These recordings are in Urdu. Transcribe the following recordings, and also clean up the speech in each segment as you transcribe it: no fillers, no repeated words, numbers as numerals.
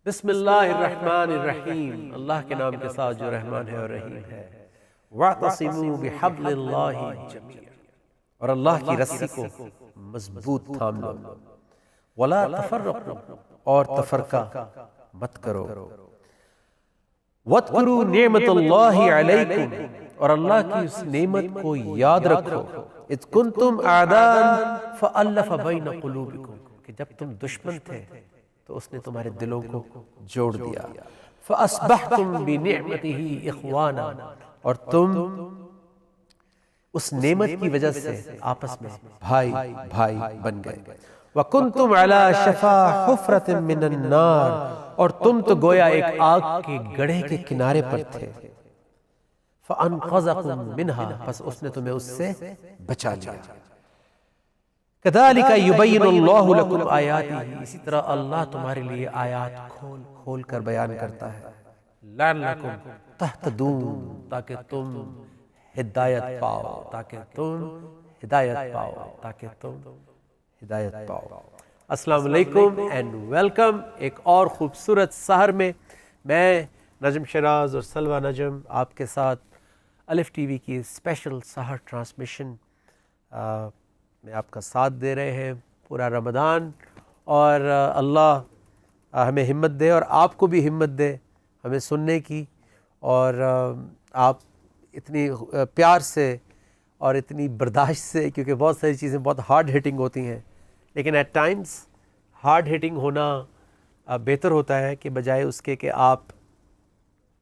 بسم اللہ الرحمن الرحیم، اللہ کے نام کے ساتھ جو رحمان ہے اور رحیم ہے۔ وَاعْتَصِمُوا بِحَبْلِ اللَّهِ جَمِيعًا، اور اللہ کی رسی کو مضبوط تھام لو۔ وَلَا تَفَرَّقُوا، اور تفرقہ مت کرو۔ وَاذْكُرُوا نِعْمَةَ اللَّهِ عَلَيْكُمْ، اور اللہ کی اس نعمت کو یاد رکھو۔ اِذْ كُنْتُمْ أَعْدَاءً فَأَلَّفَ بَيْنَ قُلُوبِكُمْ، کہ جب تم دشمن تھے تو اس نے تمہارے دلوں کو جوڑ دیا۔ فَأَصْبَحْتُمْ بِنِعْمَتِهِ إِخْوَانًا، اور تم اس نعمت کی وجہ سے آپس میں بھائی بھائی بن گئے۔ وَكُنْتُمْ عَلَى شَفَا حُفْرَةٍ مِّنَ النَّارِ، اور تم تو گویا ایک آگ کے گڑھے کے کنارے پر تھے۔ فَأَنْقَذَكُمْ مِنْهَا، پس اس نے تمہیں اس سے بچا لیا۔ كَذَلِكَ يُبَيِّنُ اللَّهُ لَكُمْ آيَاتِهِ، اسی طرح اللہ تمہارے لیے آیات کھول کھول کر بیان کرتا ہے۔ لَعَلَّكُمْ تَهْتَدُونَ، تاکہ تم ہدایت پاؤ، تاکہ تم ہدایت پاؤ، تاکہ تم ہدایت پاؤ۔ السلام علیکم اینڈ ویلکم ایک اور خوبصورت سحر میں۔ میں نجم شیراز اور سلوہ نجم آپ کے ساتھ الف ٹی وی کی اسپیشل سحر ٹرانسمیشن میں آپ کا ساتھ دے رہے ہیں پورا رمضان، اور اللہ ہمیں ہمت دے اور آپ کو بھی ہمت دے ہمیں سننے کی، اور آپ اتنی پیار سے اور اتنی برداشت سے، کیونکہ بہت ساری چیزیں بہت ہارڈ ہٹنگ ہوتی ہیں، لیکن ایٹ ٹائمز ہارڈ ہٹنگ ہونا بہتر ہوتا ہے کہ بجائے اس کے کہ آپ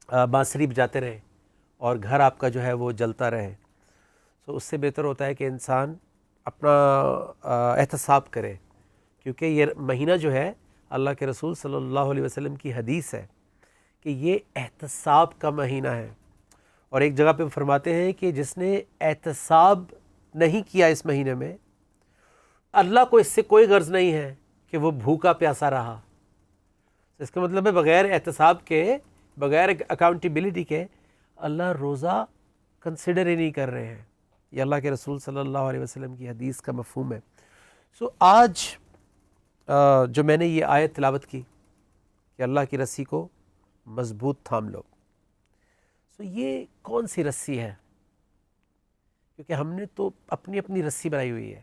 بانسری بجاتے رہیں اور گھر آپ کا جو ہے وہ جلتا رہے۔ سو اس سے بہتر ہوتا ہے کہ انسان اپنا احتساب کرے، کیونکہ یہ مہینہ جو ہے اللہ کے رسول صلی اللہ علیہ وسلم کی حدیث ہے کہ یہ احتساب کا مہینہ ہے، اور ایک جگہ پہ فرماتے ہیں کہ جس نے احتساب نہیں کیا اس مہینے میں، اللہ کو اس سے کوئی غرض نہیں ہے کہ وہ بھوکا پیاسا رہا۔ اس کا مطلب ہے بغیر احتساب کے، بغیر اکاؤنٹیبلٹی کے اللہ روزہ کنسیڈر ہی نہیں کر رہے ہیں۔ یہ اللہ کے رسول صلی اللہ علیہ وسلم کی حدیث کا مفہوم ہے۔ سو آج جو میں نے یہ آیت تلاوت کی کہ اللہ کی رسی کو مضبوط تھام لو، سو یہ کون سی رسی ہے؟ کیونکہ ہم نے تو اپنی اپنی رسی بنائی ہوئی ہے،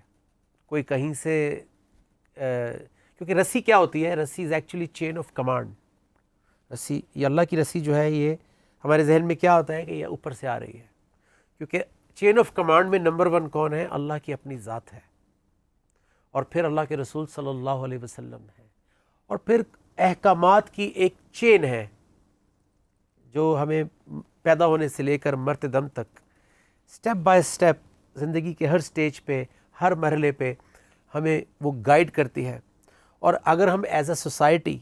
کوئی کہیں سے کیونکہ رسی کیا ہوتی ہے؟ رسی is actually chain of command. رسی، یہ اللہ کی رسی جو ہے، یہ ہمارے ذہن میں کیا ہوتا ہے کہ یہ اوپر سے آ رہی ہے، کیونکہ چین آف کمانڈ میں نمبر 1 کون ہے؟ اللہ کی اپنی ذات ہے، اور پھر اللہ کے رسول صلی اللہ علیہ وسلم ہے، اور پھر احکامات کی ایک چین ہے جو ہمیں پیدا ہونے سے لے کر مرتے دم تک سٹیپ بائی سٹیپ زندگی کے ہر سٹیج پہ، ہر مرحلے پہ ہمیں وہ گائیڈ کرتی ہے۔ اور اگر ہم ایز اے سوسائٹی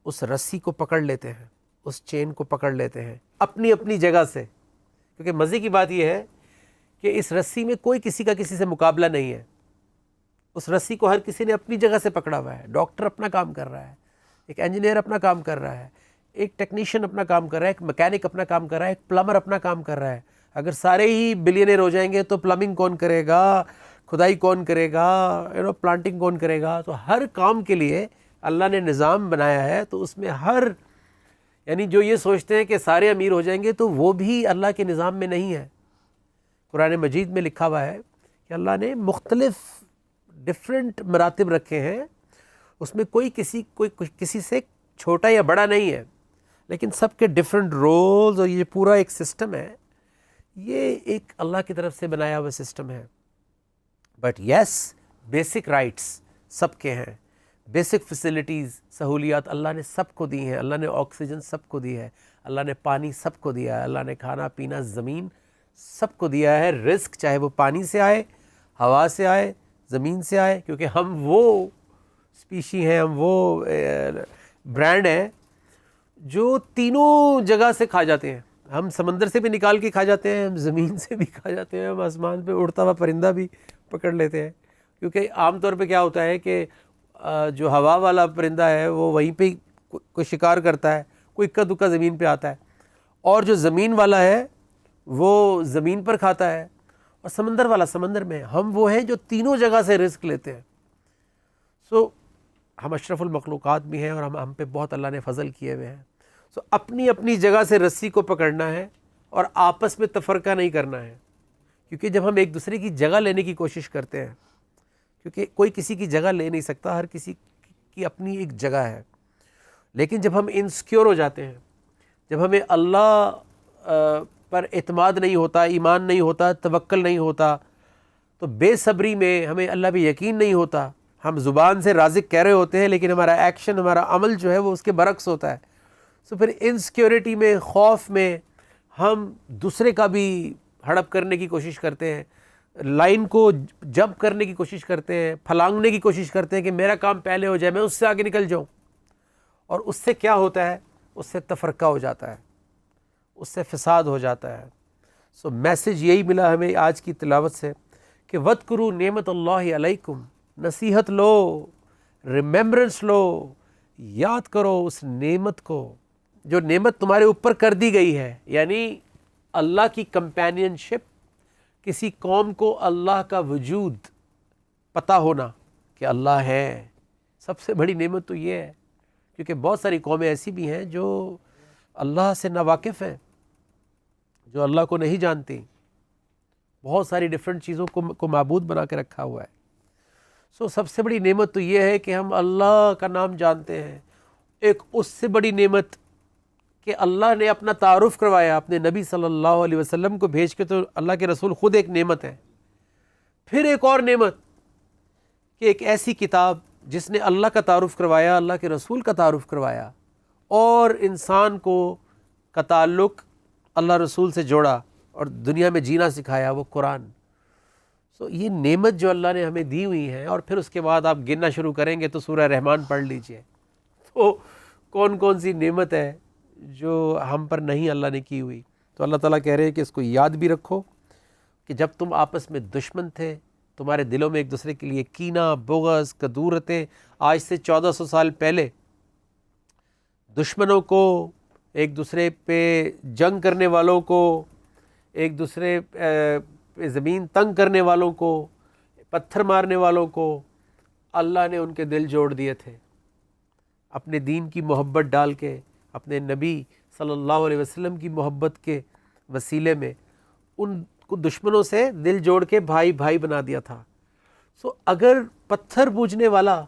اس رسی کو پکڑ لیتے ہیں، اس چین کو پکڑ لیتے ہیں اپنی اپنی جگہ سے، کیونکہ مزے کی بات یہ ہے کہ اس رسی میں کوئی کسی کا کسی سے مقابلہ نہیں ہے، اس رسی کو ہر کسی نے اپنی جگہ سے پکڑا ہوا ہے۔ ڈاکٹر اپنا کام کر رہا ہے، ایک انجینئر اپنا کام کر رہا ہے، ایک ٹیکنیشین اپنا کام کر رہا ہے، ایک میکینک اپنا کام کر رہا ہے، ایک پلمبر اپنا کام کر رہا ہے۔ اگر سارے ہی بلینئر ہو جائیں گے تو پلمبنگ کون کرے گا، کھدائی کون کرے گا، پلانٹنگ کون کرے گا؟ تو ہر کام کے لیے اللہ نے نظام بنایا ہے، تو اس میں یعنی جو یہ سوچتے ہیں کہ سارے امیر ہو جائیں گے، تو وہ بھی اللہ کے نظام میں نہیں ہے۔ قرآن مجید میں لکھا ہوا ہے کہ اللہ نے مختلف ڈفرینٹ مراتب رکھے ہیں، اس میں کوئی کسی سے چھوٹا یا بڑا نہیں ہے، لیکن سب کے ڈفرینٹ رولز، اور یہ پورا ایک سسٹم ہے، یہ ایک اللہ کی طرف سے بنایا ہوا سسٹم ہے۔ بٹ یس، بیسک رائٹس سب کے ہیں، بیسک فیسلٹیز، سہولیات اللہ نے سب کو دی ہیں۔ اللہ نے آکسیجن سب کو دی ہے، اللہ نے پانی سب کو دیا ہے، اللہ نے کھانا پینا زمین سب کو دیا ہے۔ رزق چاہے وہ پانی سے آئے، ہوا سے آئے، زمین سے آئے، کیونکہ ہم وہ اسپیشی ہیں، ہم وہ برانڈ ہیں جو تینوں جگہ سے کھا جاتے ہیں۔ ہم سمندر سے بھی نکال کے کھا جاتے ہیں، ہم زمین سے بھی کھا جاتے ہیں، ہم آسمان پہ اڑتا ہوا پرندہ بھی پکڑ لیتے ہیں، کیونکہ عام طور پہ کیا ہوتا ہے کہ جو ہوا والا پرندہ ہے وہ وہیں پہ کوئی شکار کرتا ہے، کوئی اکا دکا زمین پہ آتا ہے، اور جو زمین والا ہے وہ زمین پر کھاتا ہے، اور سمندر والا سمندر میں۔ ہم وہ ہیں جو تینوں جگہ سے رزق لیتے ہیں۔ سو ہم اشرف المخلوقات بھی ہیں اور ہم پہ بہت اللہ نے فضل کیے ہوئے ہیں. سو اپنی اپنی جگہ سے رسی کو پکڑنا ہے اور آپس میں تفرقہ نہیں کرنا ہے. کیونکہ جب ہم ایک دوسرے کی جگہ لینے کی کوشش کرتے ہیں، کیونکہ کوئی کسی کی جگہ لے نہیں سکتا، ہر کسی کی اپنی ایک جگہ ہے. لیکن جب ہم انسیکیور ہو جاتے ہیں، جب ہمیں اللہ پر اعتماد نہیں ہوتا، ایمان نہیں ہوتا، توکل نہیں ہوتا، تو بے صبری میں ہمیں اللہ پہ یقین نہیں ہوتا. ہم زبان سے رازق کہہ رہے ہوتے ہیں لیکن ہمارا ایکشن، ہمارا عمل جو ہے وہ اس کے برعکس ہوتا ہے. سو پھر انسیکیورٹی میں، خوف میں ہم دوسرے کا بھی ہڑپ کرنے کی کوشش کرتے ہیں، لائن کو جمپ کرنے کی کوشش کرتے ہیں، پھلانگنے کی کوشش کرتے ہیں کہ میرا کام پہلے ہو جائے، میں اس سے آگے نکل جاؤں. اور اس سے کیا ہوتا ہے؟ اس سے تفرقہ ہو جاتا ہے، اس سے فساد ہو جاتا ہے. سو میسج یہی ملا ہمیں آج کی تلاوت سے کہ وَاذْكُرُوا نعمت اللہ علیکم، نصیحت لو، ریممبرنس لو، یاد کرو اس نعمت کو جو نعمت تمہارے اوپر کر دی گئی ہے. یعنی اللہ کی کمپینین شپ، کسی قوم کو اللہ کا وجود پتہ ہونا کہ اللہ ہے، سب سے بڑی نعمت تو یہ ہے. کیونکہ بہت ساری قومیں ایسی بھی ہیں جو اللہ سے ناواقف ہیں، جو اللہ کو نہیں جانتی، بہت ساری ڈیفرنٹ چیزوں کو معبود بنا کے رکھا ہوا ہے. سو سب سے بڑی نعمت تو یہ ہے کہ ہم اللہ کا نام جانتے ہیں. ایک اس سے بڑی نعمت کہ اللہ نے اپنا تعارف کروایا اپنے نبی صلی اللہ علیہ وسلم کو بھیج کے، تو اللہ کے رسول خود ایک نعمت ہے. پھر ایک اور نعمت کہ ایک ایسی کتاب جس نے اللہ کا تعارف کروایا، اللہ کے رسول کا تعارف کروایا، اور انسان کو کا تعلق اللہ رسول سے جوڑا اور دنیا میں جینا سکھایا، وہ قرآن. سو یہ نعمت جو اللہ نے ہمیں دی ہوئی ہے. اور پھر اس کے بعد آپ گننا شروع کریں گے تو سورہ رحمان پڑھ لیجئے، تو کون کون سی نعمت ہے جو ہم پر نہیں اللہ نے کی ہوئی. تو اللہ تعالیٰ کہہ رہے ہیں کہ اس کو یاد بھی رکھو کہ جب تم آپس میں دشمن تھے، تمہارے دلوں میں ایک دوسرے کے لیے کینہ، بغض، کدورتیں، آج سے 1400 سال پہلے دشمنوں کو، ایک دوسرے پہ جنگ کرنے والوں کو، ایک دوسرے پہ زمین تنگ کرنے والوں کو، پتھر مارنے والوں کو، اللہ نے ان کے دل جوڑ دیے تھے اپنے دین کی محبت ڈال کے، اپنے نبی صلی اللہ علیہ وسلم کی محبت کے وسیلے میں ان کو دشمنوں سے دل جوڑ کے بھائی بھائی بنا دیا تھا. سو اگر پتھر پوجنے والا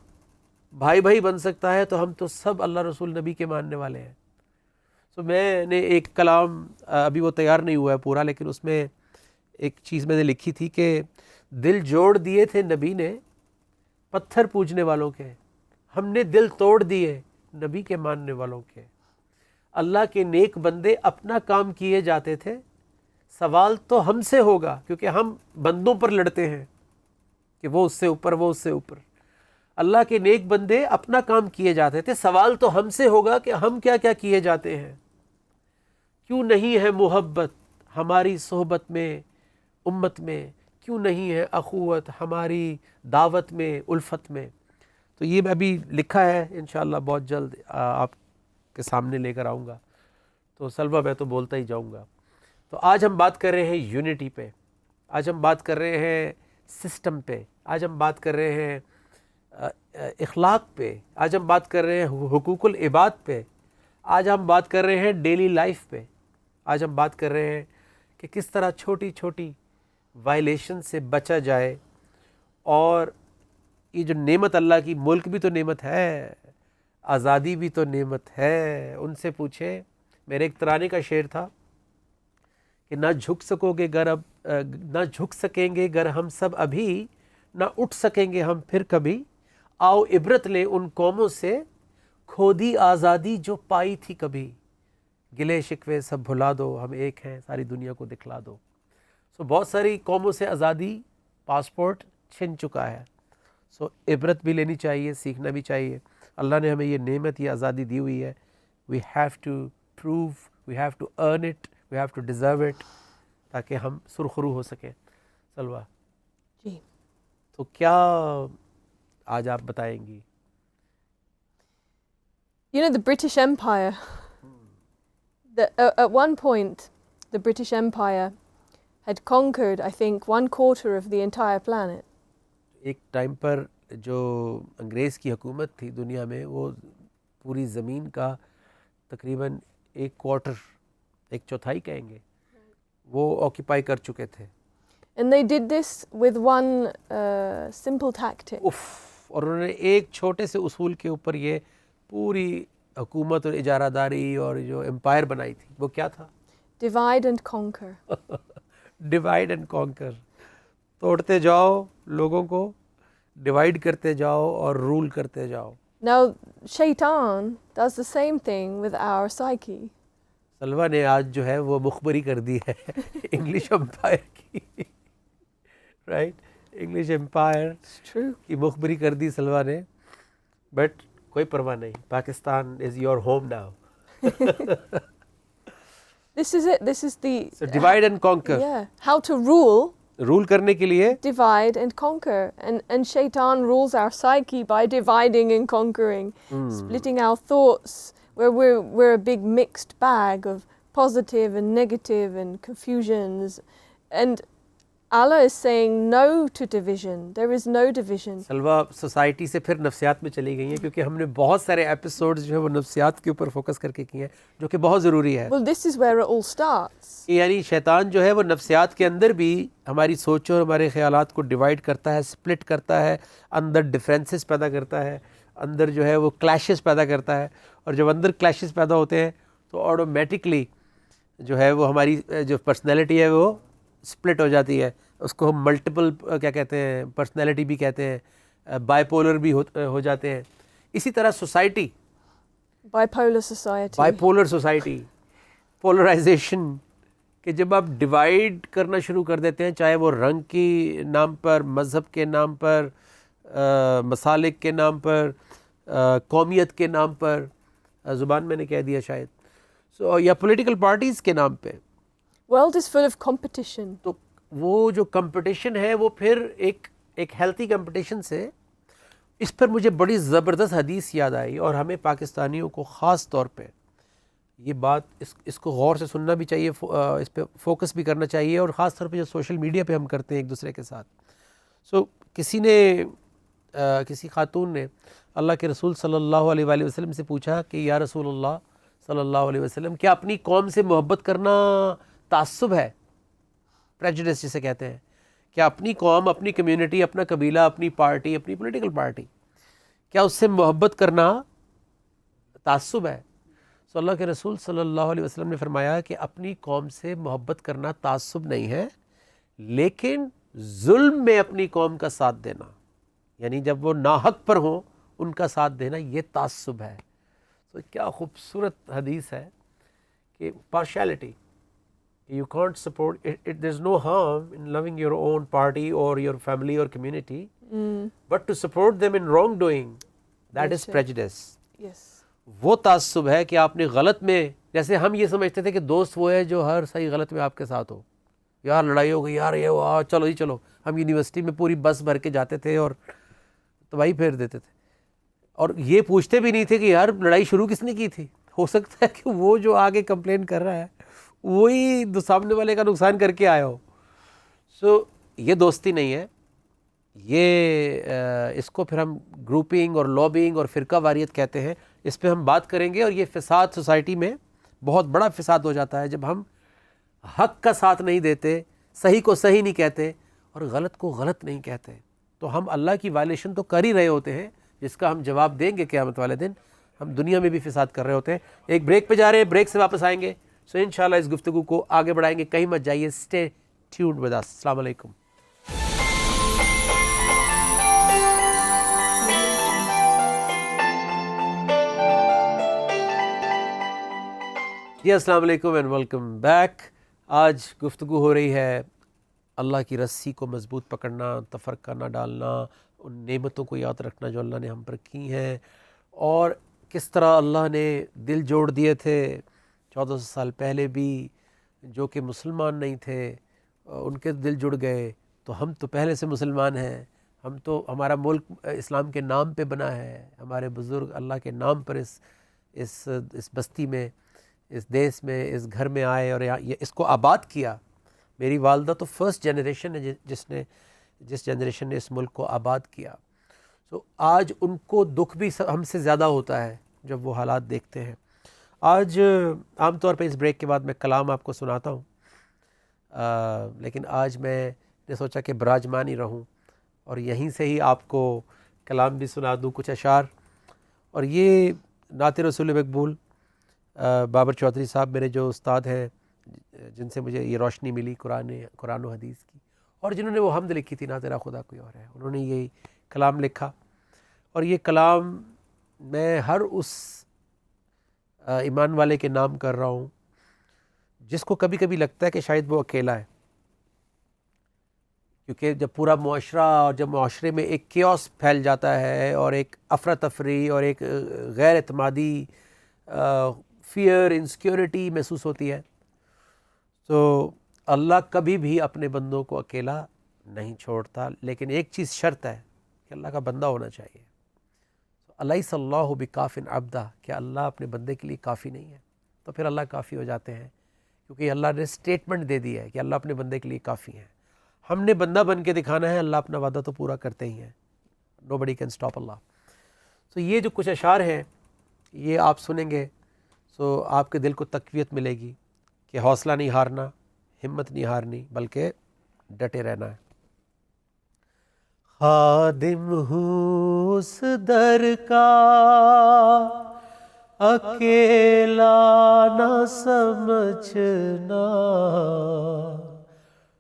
بھائی بھائی بن سکتا ہے تو ہم تو سب اللہ رسول نبی کے ماننے والے ہیں. سو میں نے ایک کلام، ابھی وہ تیار نہیں ہوا ہے پورا، لیکن اس میں ایک چیز میں نے لکھی تھی کہ دل جوڑ دیے تھے نبی نے پتھر پوجنے والوں کے، ہم نے دل توڑ دیے نبی کے ماننے والوں کے. اللہ کے نیک بندے اپنا کام کیے جاتے تھے، سوال تو ہم سے ہوگا کیونکہ ہم بندوں پر لڑتے ہیں کہ وہ اس سے اوپر، وہ اس سے اوپر. اللہ کے نیک بندے اپنا کام کیے جاتے تھے، سوال تو ہم سے ہوگا کہ ہم کیا کیا کیے جاتے ہیں. کیوں نہیں ہے محبت ہماری صحبت میں، امت میں؟ کیوں نہیں ہے اخوت ہماری دعوت میں، الفت میں؟ تو یہ ابھی لکھا ہے، انشاءاللہ بہت جلد آپ کے سامنے لے کر آؤں گا. تو سلوہ میں تو بولتا ہی جاؤں گا. تو آج ہم بات کر رہے ہیں یونٹی پہ، آج ہم بات کر رہے ہیں سسٹم پہ، آج ہم بات کر رہے ہیں اخلاق پہ، آج ہم بات کر رہے ہیں حقوق العباد پہ، آج ہم بات کر رہے ہیں ڈیلی لائف پہ، آج ہم بات کر رہے ہیں کہ کس طرح چھوٹی چھوٹی وائلیشن سے بچا جائے. اور یہ جو نعمت اللہ کی، ملک بھی تو نعمت ہے، آزادی بھی تو نعمت ہے. ان سے پوچھے، میرے ایک ترانے کا شعر تھا کہ نہ جھک سکو گے گر اب، نہ جھک سکیں گے گر ہم سب ابھی، نہ اٹھ سکیں گے ہم پھر کبھی. آؤ عبرت لیں ان قوموں سے، کھودی آزادی جو پائی تھی کبھی. گلے شکوے سب بھلا دو، ہم ایک ہیں، ساری دنیا کو دکھلا دو. سو بہت ساری قوموں سے آزادی، پاسپورٹ چھن چکا ہے. سو عبرت بھی لینی چاہیے، سیکھنا بھی چاہیے. اللہ نے ہمیں یہ نعمت، یہ آزادی دی ہوئی ہے. We have to prove, we have to earn it, we have to deserve it, تاکہ ہم سرخرو ہو سکیں. سلوہ جی، تو کیا آج آپ بتائیں گی؟ You know, the British Empire, at one point, the British Empire had conquered, I think, 1/4 of the entire planet. ایک ٹائم پر جو انگریز کی حکومت تھی دنیا میں وہ پوری زمین کا تقریباً 1/4 1/4 کہیں گے وہ آکیپائی کر چکے تھے. And they did this with one simple tactic. اور انہوں نے ایک چھوٹے سے اصول کے اوپر یہ پوری حکومت اور اجارہ داری اور جو امپائر بنائی تھی. وہ کیا تھا؟ Divide and conquer. Divide and conquer. توڑتے جاؤ لوگوں کو, ڈیوائڈ کرتے جاؤ اور رول کرتے جاؤ. Now, Shaitan does the same thing with our psyche. سلوا نے آج جو ہے وہ مخبری کر دی ہے انگلش امپائر کی, رائٹ, انگلش امپائر True. کی مخبری کر دی سلوا نے. بٹ کوئی پرواہ نہیں, Pakistan is your home now. This is it. This is the So divide and conquer. yeah, how to rule, rule کرنے کے لیے divide and conquer. And Shaitan rules our psyche by dividing and conquering, splitting our thoughts, where we're a big mixed bag of positive and negative and confusions. And Allah is saying no to division. There is no division. سلوا سوسائٹی سے پھر نفسیات میں چلی گئی ہیں, کیونکہ ہم نے بہت سارے ایپیسوڈز جو ہے وہ نفسیات کے اوپر فوکس کر کے کیے ہیں, جو کہ بہت ضروری ہے. Well, this is where it all starts. یعنی شیطان جو ہے وہ نفسیات کے اندر بھی ہماری سوچ اور ہمارے خیالات کو ڈیوائڈ کرتا ہے, سپلٹ کرتا ہے, اندر ڈفرینسز پیدا کرتا ہے, اندر جو ہے وہ کلیشز پیدا کرتا ہے. اور جب اندر کلیشز پیدا ہوتے ہیں تو آٹومیٹکلی جو ہے وہ ہماری جو پرسنالٹی ہے وہ سپلٹ ہو جاتی ہے. اس کو ہم ملٹیپل کیا کہتے ہیں, پرسنالٹی بھی کہتے ہیں, بائی پولر بھی ہو جاتے ہیں. اسی طرح society, Bipolar society. Bipolar society, polarization, کہ جب آپ ڈیوائڈ کرنا شروع کر دیتے ہیں, چاہے وہ رنگ کی نام پر, مذہب کے نام پر, مسالک کے نام پر, قومیت کے نام پر, زبان میں نے کہہ دیا شاید, یا پولیٹیکل پارٹیز کے نام پہ. World is full of competition. تو وہ جو کمپٹیشن ہے وہ پھر ایک ہیلتھی کمپٹیشن سے, اس پر مجھے بڑی زبردست حدیث یاد آئی, اور ہمیں پاکستانیوں کو خاص طور پہ یہ بات اس کو غور سے سننا بھی چاہیے, اس پہ فوکس بھی کرنا چاہیے, اور خاص طور پہ جو سوشل میڈیا پہ ہم کرتے ہیں ایک دوسرے کے ساتھ. کسی خاتون نے اللہ کے رسول صلی اللہ علیہ وآلہ وسلم سے پوچھا کہ یا رسول اللہ صلی اللہ علیہ وسلم, کیا اپنی قوم سے محبت کرنا تعصب ہے؟ پریجوڈس جسے کہتے ہیں. کیا اپنی قوم, اپنی کمیونٹی, اپنا قبیلہ, اپنی پارٹی, اپنی پولیٹیکل پارٹی, کیا اس سے محبت کرنا تعصب ہے؟ تو اللہ کے رسول صلی اللہ علیہ وسلم نے فرمایا کہ اپنی قوم سے محبت کرنا تعصب نہیں ہے, لیکن ظلم میں اپنی قوم کا ساتھ دینا, یعنی جب وہ ناحق پر ہوں ان کا ساتھ دینا, یہ تعصب ہے. تو کیا خوبصورت حدیث ہے کہ partiality, you can't support it, there's no harm in loving your own party or your family or community, but to support them in wrongdoing, that is prejudice. Yes. وہ تعصب ہے کہ آپ نے غلط میں, جیسے ہم یہ سمجھتے تھے کہ دوست وہ ہے جو ہر صحیح غلط میں آپ کے ساتھ ہو. یار لڑائی ہو گئی, یار یہ ہوا, چلو جی چلو. ہم یونیورسٹی میں پوری بس بھر کے جاتے تھے اور تباہی پھیر دیتے تھے, اور یہ پوچھتے بھی نہیں تھے کہ یار لڑائی شروع کس نے کی تھی. ہو سکتا ہے کہ وہ جو آگے کمپلین کر رہا ہے وہی سامنے والے کا نقصان کر کے آیا ہو. یہ دوستی نہیں ہے. یہ اس کو پھر ہم گروپنگ اور لابینگ اور فرقہ واریت کہتے ہیں. اس پہ ہم بات کریں گے, اور یہ فساد سوسائٹی میں بہت بڑا فساد ہو جاتا ہے جب ہم حق کا ساتھ نہیں دیتے, صحیح کو صحیح نہیں کہتے اور غلط کو غلط نہیں کہتے. تو ہم اللہ کی وائلیشن تو کر ہی رہے ہوتے ہیں جس کا ہم جواب دیں گے قیامت والے دن. ہم دنیا میں بھی فساد کر رہے ہوتے ہیں. ایک بریک پہ جا رہے ہیں, بریک سے واپس آئیں گے. انشاءاللہ اس گفتگو کو آگے بڑھائیں گے. کہیں مت جائیے, اسٹے ٹیونڈ ود اس. السلام علیکم. جی السلام علیکم اینڈ ویلکم بیک. آج گفتگو ہو رہی ہے اللہ کی رسی کو مضبوط پکڑنا, تفرقہ نہ ڈالنا, ان نعمتوں کو یاد رکھنا جو اللہ نے ہم پر کی ہیں, اور کس طرح اللہ نے دل جوڑ دیے تھے 1400 سال پہلے بھی جو کہ مسلمان نہیں تھے, ان کے دل جڑ گئے. تو ہم تو پہلے سے مسلمان ہیں, ہم تو, ہمارا ملک اسلام کے نام پہ بنا ہے, ہمارے بزرگ اللہ کے نام پر اس بستی میں, اس دیس میں, اس گھر میں آئے اور اس کو آباد کیا. میری والدہ تو فرسٹ جنریشن ہے جس جنریشن نے اس ملک کو آباد کیا. تو آج ان کو دکھ بھی ہم سے زیادہ ہوتا ہے جب وہ حالات دیکھتے ہیں. آج عام طور پہ اس بریک کے بعد میں کلام آپ کو سناتا ہوں، لیکن آج میں نے سوچا کہ براجمان ہی رہوں اور یہیں سے ہی آپ کو کلام بھی سنا دوں، کچھ اشعار. اور یہ نعت رسول مقبول بابر چودھری صاحب میرے جو استاد ہیں، جن سے مجھے یہ روشنی ملی قرآن و حدیث کی، اور جنہوں نے وہ حمد لکھی تھی، نہ تیرا خدا کوئی اور ہے، انہوں نے یہ کلام لکھا. اور یہ کلام میں ہر اس ایمان والے کے نام کر رہا ہوں جس کو کبھی کبھی لگتا ہے کہ شاید وہ اکیلا ہے، کیونکہ جب پورا معاشرہ اور جب معاشرے میں ایک کیوس پھیل جاتا ہے اور ایک افراتفری اور ایک غیر اعتمادی، فیئر، انسیکیورٹی محسوس ہوتی ہے، تو اللہ کبھی بھی اپنے بندوں کو اکیلا نہیں چھوڑتا. لیکن ایک چیز شرط ہے کہ اللہ کا بندہ ہونا چاہیے. الیس اللہ بکاف عبدہ، کہ اللہ اپنے بندے کے لیے کافی نہیں ہے؟ تو پھر اللہ کافی ہو جاتے ہیں، کیونکہ اللہ نے اسٹیٹمنٹ دے دی ہے کہ اللہ اپنے بندے کے لیے کافی ہے. ہم نے بندہ بن کے دکھانا ہے، اللہ اپنا وعدہ تو پورا کرتے ہی ہیں. nobody can stop اللہ. تو یہ جو کچھ اشعار ہیں یہ آپ سنیں گے تو آپ کے دل کو تقویت ملے گی کہ حوصلہ نہیں ہارنا، ہمت نہیں ہارنی، بلکہ ڈٹے رہنا ہے. خادم ہوں اس در کا اکیلا نہ سمجھنا،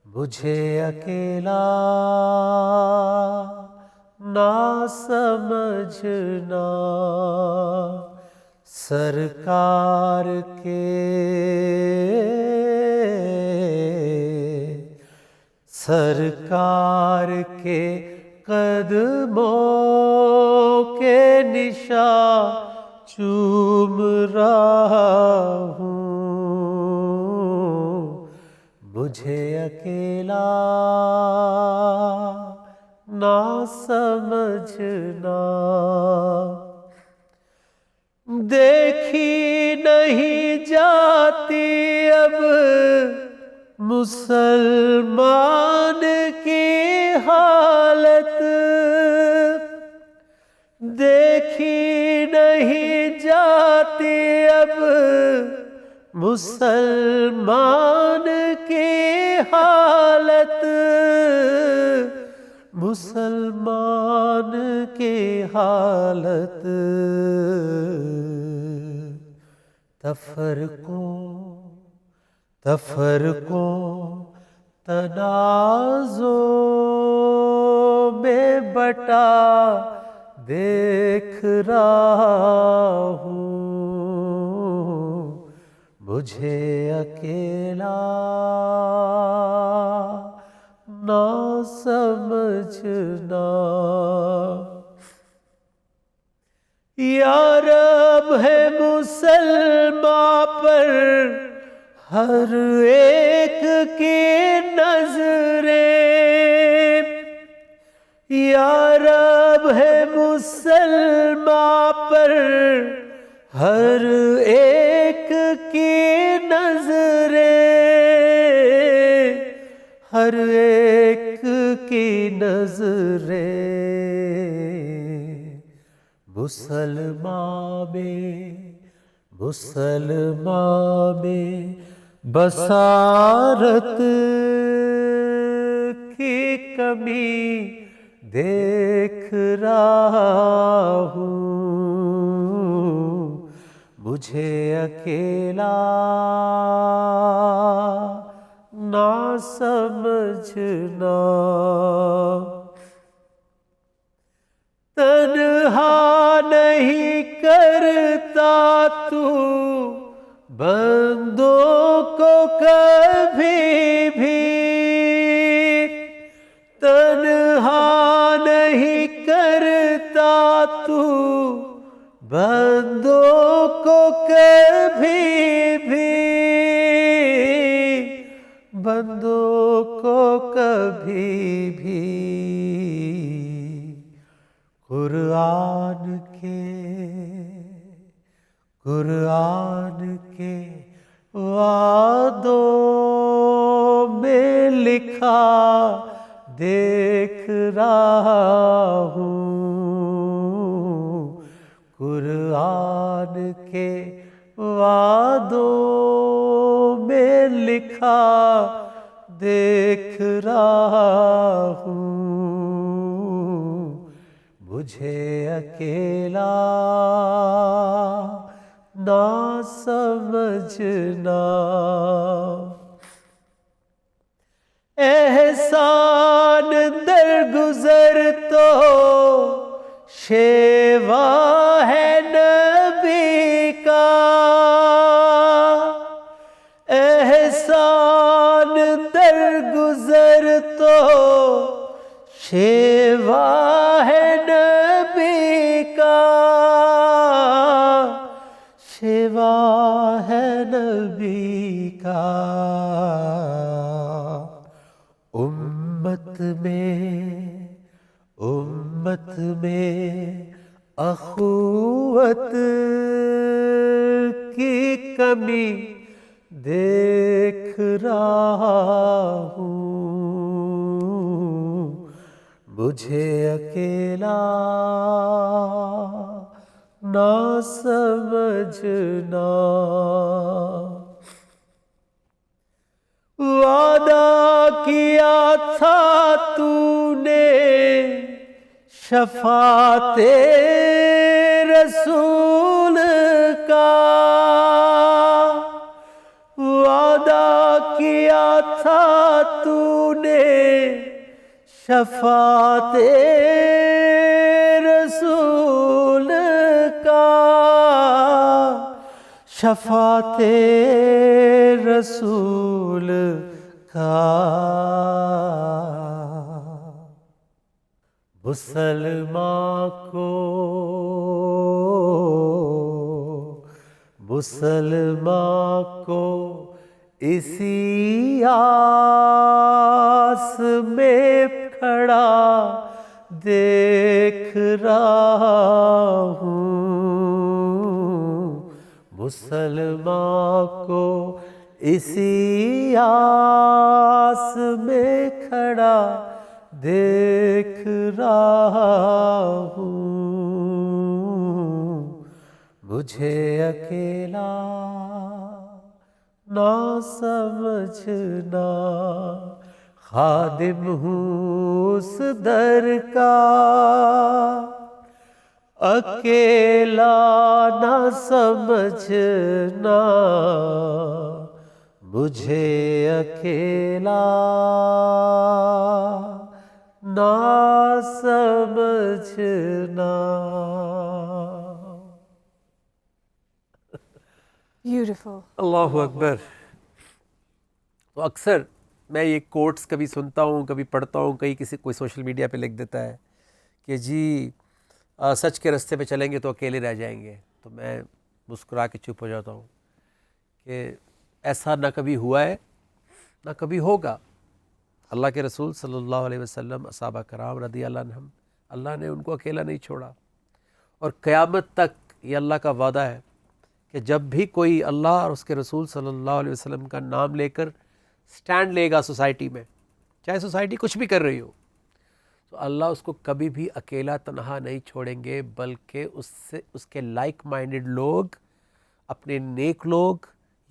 مجھے اکیلا نہ سمجھنا. سرکار کے قدموں کے نشان چوم رہا ہوں، مجھے اکیلا نہ سمجھنا. دیکھی نہیں جاتی اب مسلمان کی حالت، دیکھی نہیں جاتی اب مسلمان کی حالت، مسلمان کی حالت. تفرقوں تنازع میں بٹا دیکھ رہا ہوں، مجھے اکیلا نہ سمجھنا. یا رب ہے مسلمان پر ہر ایک کی نظریں، یا رب ہے مسلمان پر ہر ایک کی نظریں، ہر ایک کی نظریں. مسلمان میں بصارت کی کمی دیکھ رہا ہوں، مجھے اکیلا نہ سمجھنا. تنہا نہیں کرتا تو بندوں کو کبھی بھی، تنہا نہیں کرتا تو بندوں کو کبھی بھی، بندوں کو کبھی بھی. قرآن کے وعدوں میں لکھا دیکھ رہا ہوں، قرآن کے وعدوں میں لکھا دیکھ رہا ہوں، مجھے اکیلا نہ سمجھنا، احسان درگزر تو شیوا ہے نبی کا، احسان درگزر تو شیوا ہے نبی کا، شیوا ہے نبی کا، امت میں اخوت کی کمی دیکھ رہا ہوں، مجھے اکیلا نہ سمجھنا، وعدہ کیا تھا تو نے شفاعت رسول کا، وعدہ کیا تھا تو نے شفاعت رسول کا، شفاعت رسول کا، مسلمان کو اسی آس میں کھڑا دیکھ رہا ہوں، مسلمان کو اسی آس میں کھڑا دیکھ رہا ہوں، مجھے اکیلا نہ سمجھنا، خادم ہوں اس در کا اکیلا نہ سمجھنا، مجھے اکیلا نہ سمجھنا۔ Beautiful. اللہ اکبر۔ تو اکثر میں یہ کوٹس کبھی سنتا ہوں، کبھی پڑھتا ہوں، کوئی سوشل میڈیا پہ لکھ دیتا ہے کہ جی سچ کے راستے پہ چلیں گے تو اکیلے رہ جائیں گے، تو میں مسکرا کے چپ ہو جاتا ہوں کہ ایسا نہ کبھی ہوا ہے نہ کبھی ہوگا۔ اللہ کے رسول صلی اللہ علیہ وسلم، صحابہ کرام رضی اللہ عنہم، اللہ نے ان کو اکیلا نہیں چھوڑا، اور قیامت تک یہ اللہ کا وعدہ ہے کہ جب بھی کوئی اللہ اور اس کے رسول صلی اللہ علیہ وسلم کا نام لے کر سٹینڈ لے گا سوسائٹی میں، چاہے سوسائٹی کچھ بھی کر رہی ہو، تو اللہ اس کو کبھی بھی اکیلا تنہا نہیں چھوڑیں گے، بلکہ اس کے لائک مائنڈڈ لوگ، اپنے نیک لوگ،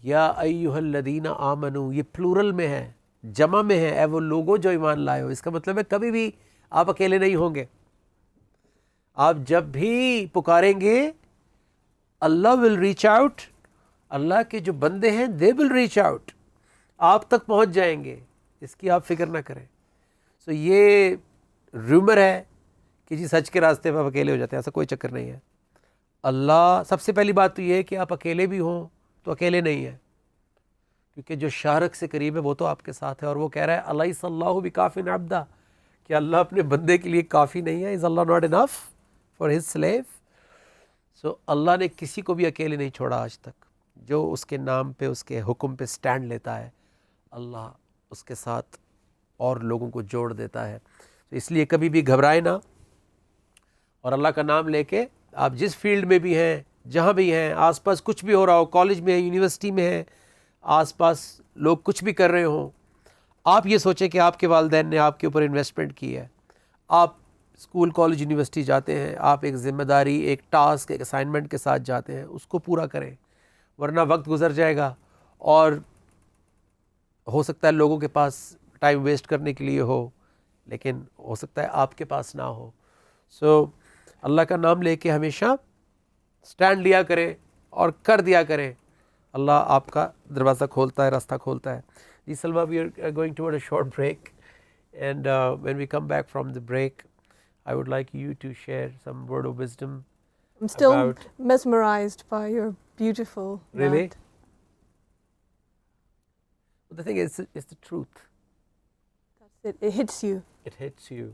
یا ایھا الذین آمنو، یہ پلورل میں ہے، جمع میں ہے، اے وہ لوگوں جو ایمان لائے ہو، اس کا مطلب ہے کبھی بھی آپ اکیلے نہیں ہوں گے۔ آپ جب بھی پکاریں گے اللہ ول ریچ آؤٹ، اللہ کے جو بندے ہیں دے ول ریچ آؤٹ، آپ تک پہنچ جائیں گے، اس کی آپ فکر نہ کریں۔ سو یہ رومر ہے کہ جی سچ کے راستے پہ آپ اکیلے ہو جاتے ہیں، ایسا کوئی چکر نہیں ہے۔ اللہ، سب سے پہلی بات تو یہ ہے کہ آپ اکیلے بھی ہوں تو اکیلے نہیں ہیں، کیونکہ جو شارک سے قریب ہے وہ تو آپ کے ساتھ ہے، اور وہ کہہ رہا ہے الیس اللہ بکاف عبدہ، کہ اللہ اپنے بندے کے لیے کافی نہیں ہے، از اللہ not enough for his slave. So اللہ نے کسی کو بھی اکیلے نہیں چھوڑا آج تک، جو اس کے نام پہ، اس کے حکم پہ سٹینڈ لیتا ہے، اللہ اس کے ساتھ اور لوگوں کو جوڑ دیتا ہے۔ تو اس لیے کبھی بھی گھبرائے نہ، اور اللہ کا نام لے کے آپ جس فیلڈ میں بھی ہیں، جہاں بھی ہیں، آس پاس کچھ بھی ہو رہا ہو، کالج میں ہیں، یونیورسٹی میں ہیں، آس پاس لوگ کچھ بھی کر رہے ہوں، آپ یہ سوچیں کہ آپ کے والدین نے آپ کے اوپر انویسٹمنٹ کی ہے، آپ اسکول کالج یونیورسٹی جاتے ہیں، آپ ایک ذمہ داری، ایک ٹاسک، ایک اسائنمنٹ کے ساتھ جاتے ہیں، اس کو پورا کریں، ورنہ وقت گزر جائے گا اور ہو سکتا ہے لوگوں کے پاس ٹائم ویسٹ کرنے کے لیے ہو، لیکن ہو سکتا ہے آپ کے پاس نہ ہو. سو اللہ کا نام لے کے ہمیشہ سٹینڈ لیا کریں اور کر دیا کریں. اللہ آپ کا دروازہ کھولتا ہے، راستہ کھولتا ہے. جی Salma, we are going toward a short break and when we come back from the break I would like you to share some word of wisdom. I'm still about- mesmerized by your beautiful Really? Nat. But the thing is, it's the truth. It hits you. It hits you.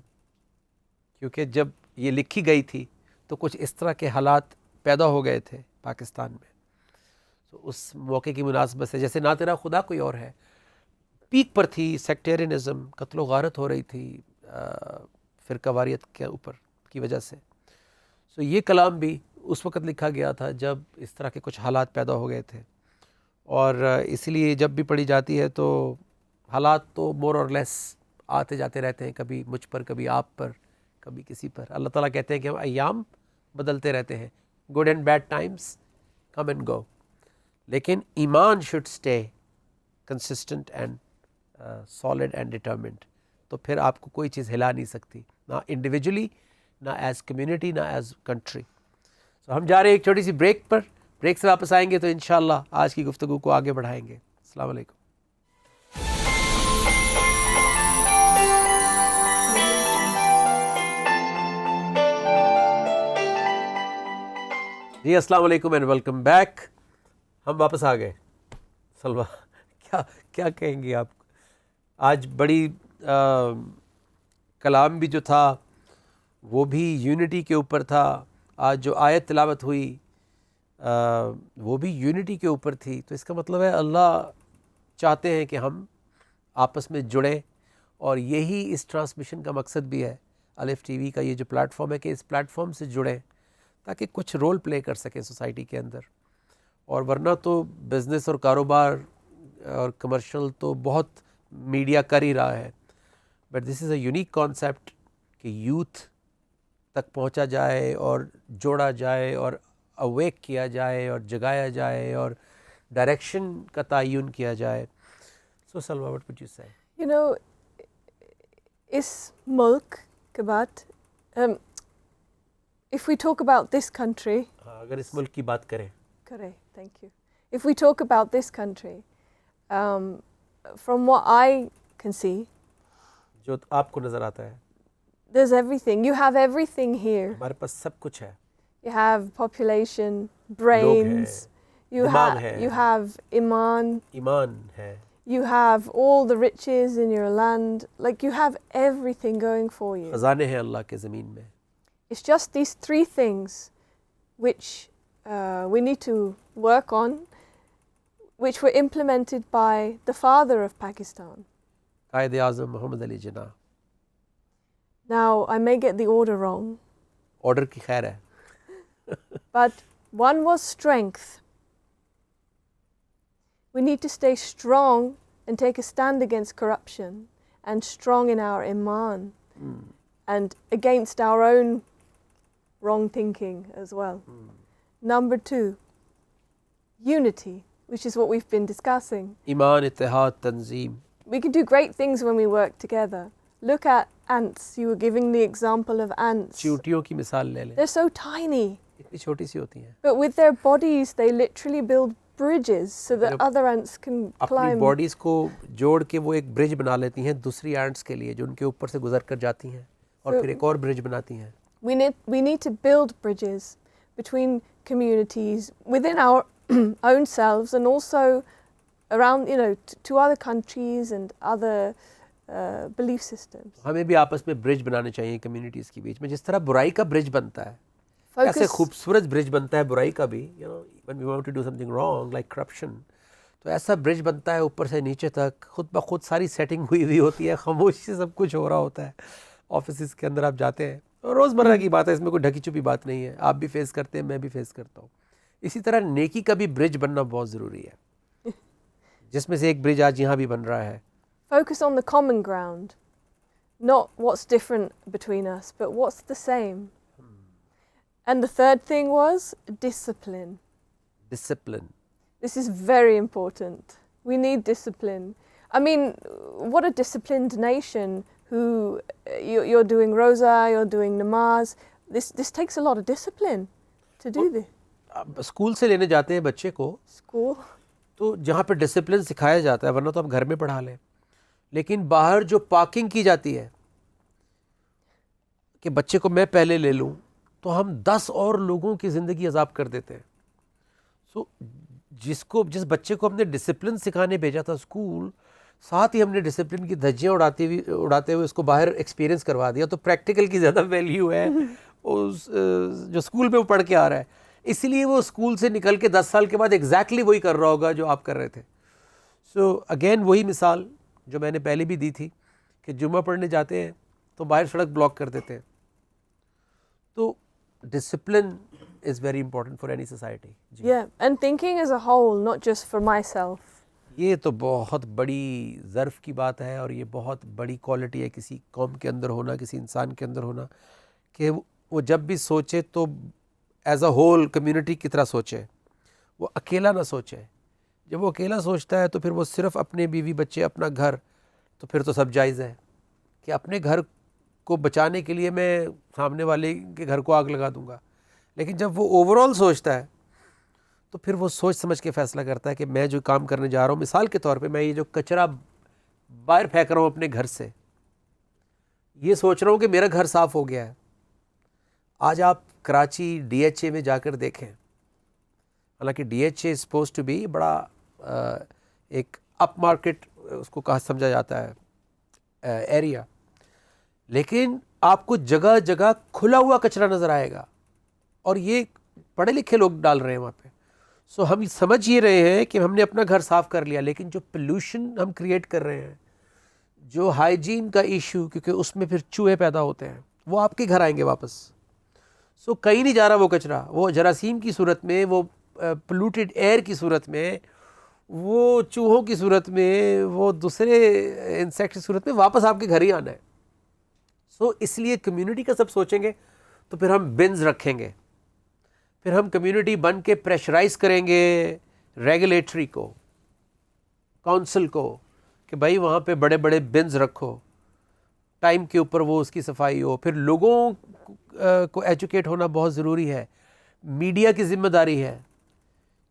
کیونکہ جب یہ لکھی گئی تھی تو کچھ اس طرح کے حالات پیدا ہو گئے تھے پاکستان میں. تو اس موقع کی مناسبت سے، جیسے نہ تیرا خدا کوئی اور ہے، پیک پر تھی، سیکٹیرینزم، قتل و غارت ہو رہی تھی فرقہ واریت کے اوپر کی وجہ سے. سو یہ کلام بھی اس وقت لکھا گیا تھا جب اس طرح کے کچھ حالات پیدا ہو گئے تھے، اور اسی لیے جب بھی پڑھی جاتی ہے تو حالات تو مور اور لیس آتے جاتے رہتے ہیں، کبھی مجھ پر، کبھی آپ پر، کبھی کسی پر. اللہ تعالیٰ کہتے ہیں کہ ہم ایام بدلتے رہتے ہیں، good and bad Times come and go, لیکن ایمان should stay consistent and solid and determined. تو پھر آپ کو کوئی چیز ہلا نہیں سکتی، نہ انڈیویجولی، نہ ایز کمیونٹی، نہ ایز کنٹری. سو ہم جا رہے ہیں ایک چھوٹی سی بریک پر. بریک سے واپس آئیں گے تو انشاءاللہ آج کی گفتگو کو آگے بڑھائیں گے. السلام علیکم. جی السلام علیکم اینڈ ویلکم بیک. ہم واپس آ گئے. سلما، کیا کہیں گی آپ؟ آج بڑی کلام بھی جو تھا وہ بھی یونٹی کے اوپر تھا. آج جو آیت تلاوت ہوئی وہ بھی یونٹی کے اوپر تھی. تو اس کا مطلب ہے اللہ چاہتے ہیں کہ ہم آپس میں جڑیں، اور یہی اس ٹرانسمیشن کا مقصد بھی ہے، الف ٹی وی کا یہ جو پلیٹ فارم ہے، کہ اس پلیٹ فارم سے جڑیں تاکہ کچھ رول پلے کر سکیں سوسائٹی کے اندر. اور ورنہ تو بزنس اور کاروبار اور کمرشل تو بہت میڈیا کر ہی رہا ہے، but this is a unique concept کہ یوتھ تک پہنچا جائے اور جوڑا جائے اور اویک کیا جائے اور جگایا جائے اور ڈائریکشن کا تعین کیا جائے. سو سلما، واٹ وڈ یو سے؟ You know, اس ملک کے بعد if we talk about this country, اگر اس ملک کی بات کریں، correct, thank you. If we talk about this country, from what I can see, جو آپ کو نظر آتا ہے، there's everything. You have everything here. ہمارے پاس سب کچھ ہے. You have population, brains, دماغ ہے، you have iman, ایمان ہے، you have all the riches in your land. Like, you have everything going for you. خزانے ہیں اللہ کے زمین میں. It's just these three things which we need to work on, which were implemented by the father of Pakistan. Quaid Azam Muhammad Ali Jinnah. Now, I may get the order wrong, order کی خیر ہے. but one was strength. We need to stay strong and take a stand against corruption, and strong in our iman, and against our own wrong thinking as well. Number two, unity, which is what we've been discussing. ایمان، اتحاد، تنظیم. We can do great things when we work together. Look at ants. You were giving the example of ants. چیونٹیوں کی مثال لے لیں، They're so tiny, اتنی چھوٹی سی ہوتی ہیں، but with their bodies, they literally build bridges so that Yep. other ants can اپنی climb. باڈیز کو جوڑ کے وہ ایک برج بنا لیتی ہیں دوسری اینٹس کے لیے، جو ان کے اوپر سے گزر کر جاتی ہیں، اور پھر ایک اور برج بناتی ہیں. We need to build bridges between communities, within our own selves, and also around, to other countries and other belief systems. ہمیں بھی آپس میں برج بنانے چاہیے کمیونٹیز کے بیچ میں، جس طرح برائی کا برج بنتا ہے، ایسے خوبصورت برج بنتا ہے برائی کا بھی. when we want to do something wrong like corruption، تو ایسا برج بنتا ہے اوپر سے نیچے تک، خود بخود ساری سیٹنگ ہوئی ہوتی ہے، خاموشی سے سب کچھ ہو رہا ہوتا ہے. آفیسز کے اندر آپ جاتے ہیں، روزمرہ کی بات ہے، اس میں کوئی ڈھکی چھپی بات نہیں ہے. آپ بھی فیس کرتے ہیں، میں بھی فیس کرتا ہوں. اسی طرح نیکی کا بھی برج بننا بہت ضروری ہے، جس میں سے ایک برج آج یہاں بھی بن رہا ہے. Focus on the common ground. not what's different between us, but what's the same. And the third thing was discipline. Discipline. This is very important. We need discipline. I mean, what a disciplined nation who you're doing roza, you're doing namaz. This takes a lot of discipline to do this. School سے لینے جاتے ہیں بچے کو School. تو جہاں پہ ڈسپلن سکھایا جاتا ہے، ورنہ تو ہم گھر میں پڑھا لیں، لیکن باہر جو پارکنگ کی جاتی ہے کہ بچے کو میں پہلے لے لوں، تو ہم 10 اور لوگوں کی زندگی عذاب کر دیتے ہیں. سو جس بچے کو ہم نے ڈسپلن سکھانے بھیجا تھا اسکول، ساتھ ہی ہم نے ڈسپلن کی دھجیاں اڑاتے ہوئے اس کو باہر ایکسپیرینس کروا دیا، تو پریکٹیکل کی زیادہ ویلیو ہے جو اسکول میں وہ پڑھ کے آ رہا ہے. اسی لیے وہ اسکول سے نکل کے 10 سال کے بعد ایگزیکٹلی وہی کر رہا ہوگا جو آپ کر رہے تھے. سو اگین وہی مثال جو میں نے پہلے بھی دی تھی کہ جمعہ پڑھنے جاتے ہیں تو باہر سڑک بلاک کر دیتے ہیں. تو discipline is very important for any society. Yeah, and thinking as a whole, not just for myself. یہ تو بہت بڑی ظرف کی بات ہے، اور یہ بہت بڑی کوالٹی ہے کسی قوم کے اندر ہونا، کسی انسان کے اندر ہونا، کہ وہ جب بھی سوچے تو ایز اے ہول کمیونٹی کی طرح سوچے، وہ اکیلا نہ سوچے. جب وہ اکیلا سوچتا ہے تو پھر وہ صرف اپنے بیوی بچے، اپنا گھر، تو پھر تو سب جائز ہے کہ اپنے گھر کو بچانے کے لیے میں سامنے والے کے گھر کو آگ لگا دوں گا. لیکن جب وہ اوور آل سوچتا ہے تو پھر وہ سوچ سمجھ کے فیصلہ کرتا ہے کہ میں جو کام کرنے جا رہا ہوں، مثال کے طور پہ میں یہ جو کچرا باہر پھینک رہا ہوں اپنے گھر سے، یہ سوچ رہا ہوں کہ میرا گھر صاف ہو گیا ہے. آج آپ کراچی ڈی ایچ اے میں جا کر دیکھیں، حالانکہ D H A suppose to be بڑا ایک اپ مارکیٹ اس کو کہا سمجھا جاتا ہے ایریا، لیکن آپ کو جگہ جگہ کھلا ہوا کچرا نظر آئے گا، اور یہ پڑھے لکھے لوگ ڈال رہے ہیں وہاں پہ. سو ہم سمجھ یہ رہے ہیں کہ ہم نے اپنا گھر صاف کر لیا، لیکن جو پولوشن ہم کریٹ کر رہے ہیں، جو ہائیجین کا ایشو، کیونکہ اس میں پھر چوہے پیدا ہوتے ہیں، وہ آپ کے گھر آئیں گے واپس. سو کہیں نہیں جا رہا وہ کچرا، وہ جراثیم کی صورت میں، وہ پولوٹیڈ ایئر کی صورت میں، وہ چوہوں کی صورت میں، وہ دوسرے انسیکٹ کی صورت میں واپس آپ کے گھر ہی آنا ہے. سو اس لیے کمیونٹی کا سب سوچیں گے تو پھر ہم بنز رکھیں گے، پھر ہم کمیونٹی بن کے پریشرائز کریں گے ریگولیٹری کو، کونسل کو، کہ بھائی وہاں پہ بڑے بڑے بنز رکھو، ٹائم کے اوپر وہ اس کی صفائی ہو. پھر لوگوں کو ایجوکیٹ ہونا بہت ضروری ہے. میڈیا کی ذمہ داری ہے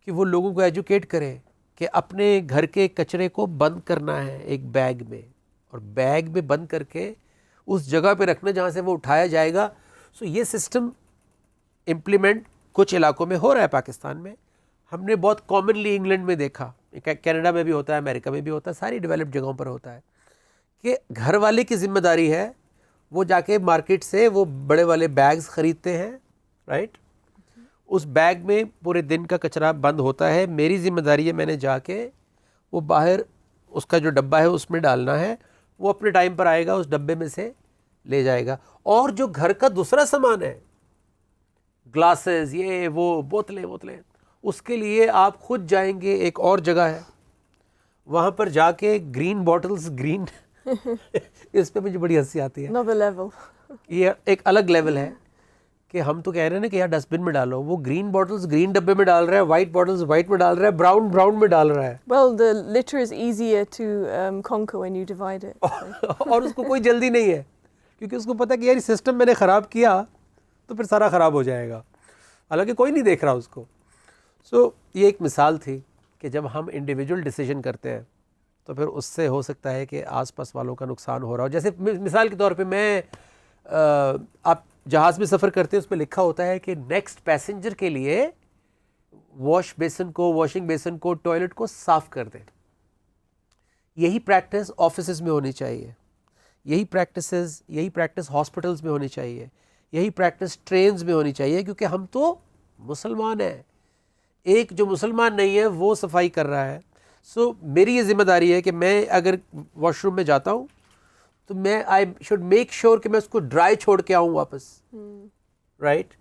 کہ وہ لوگوں کو ایجوکیٹ کرے کہ اپنے گھر کے کچرے کو بند کرنا ہے ایک بیگ میں، اور بیگ میں بند کر کے اس جگہ پہ رکھنا جہاں سے وہ اٹھایا جائے گا. سو یہ سسٹم امپلیمنٹ کچھ علاقوں میں ہو رہا ہے. پاکستان میں ہم نے بہت کامنلی انگلینڈ میں دیکھا، کینیڈا میں بھی ہوتا ہے، امریکہ میں بھی ہوتا ہے، ساری ڈیولپڈ جگہوں پر ہوتا ہے کہ گھر والے کی ذمہ داری ہے، وہ جا کے مارکیٹ سے وہ بڑے والے بیگز خریدتے ہیں، رائٹ. اس بیگ میں پورے دن کا کچرا بند ہوتا ہے. میری ذمہ داری ہے میں نے جا کے وہ باہر اس کا جو ڈبہ ہے اس میں ڈالنا ہے، وہ اپنے ٹائم پر آئے گا، اس ڈبے میں سے لے جائے گا. اور جو گھر کا دوسرا سامان ہے، گلاسز، یہ وہ بوتلیں، اس کے لیے آپ خود جائیں گے. ایک اور جگہ ہے وہاں پر جا کے گرین بوٹلز، گرین اس پہ مجھے بڑی ہنسی آتی ہے. Another level. یہ ایک الگ لیول ہے کہ ہم تو کہہ رہے ہیں نا کہ یار ڈسٹ بن میں ڈالو، وہ گرین بوٹلز گرین ڈبے میں ڈال رہا ہے، وائٹ بوٹلز وائٹ میں ڈال رہا ہے، براؤن میں ڈال رہا ہے. Well, the litter is easier to conquer when you divide it. اور اس کو کوئی جلدی نہیں ہے، کیونکہ اس کو پتہ ہے کہ یار سسٹم میں نے خراب کیا تو پھر سارا خراب ہو جائے گا، حالانکہ کوئی نہیں دیکھ رہا اس کو. سو یہ ایک مثال تھی کہ جب ہم انڈیویجول ڈیسیجن کرتے ہیں تو پھر اس سے ہو سکتا ہے کہ آس پاس والوں کا نقصان ہو رہا ہو. جیسے مثال کے طور پہ میں آپ جہاز میں سفر کرتے ہیں، اس پہ لکھا ہوتا ہے کہ نیکسٹ پیسنجر کے لیے واشنگ بیسن کو ٹوائلٹ کو صاف کر دیں. یہی پریکٹس آفیسز میں ہونی چاہیے، یہی پریکٹس ہاسپٹلز میں ہونی چاہیے، یہی پریکٹس ٹرینز میں ہونی چاہیے، کیونکہ ہم تو مسلمان ہیں. ایک جو مسلمان نہیں ہے وہ صفائی کر رہا ہے. سو میری یہ ذمہ داری ہے کہ میں اگر واش روم میں جاتا ہوں تو میں آئی شوڈ میک شیور کہ میں اس کو ڈرائی چھوڑ کے آؤں واپس، رائٹ.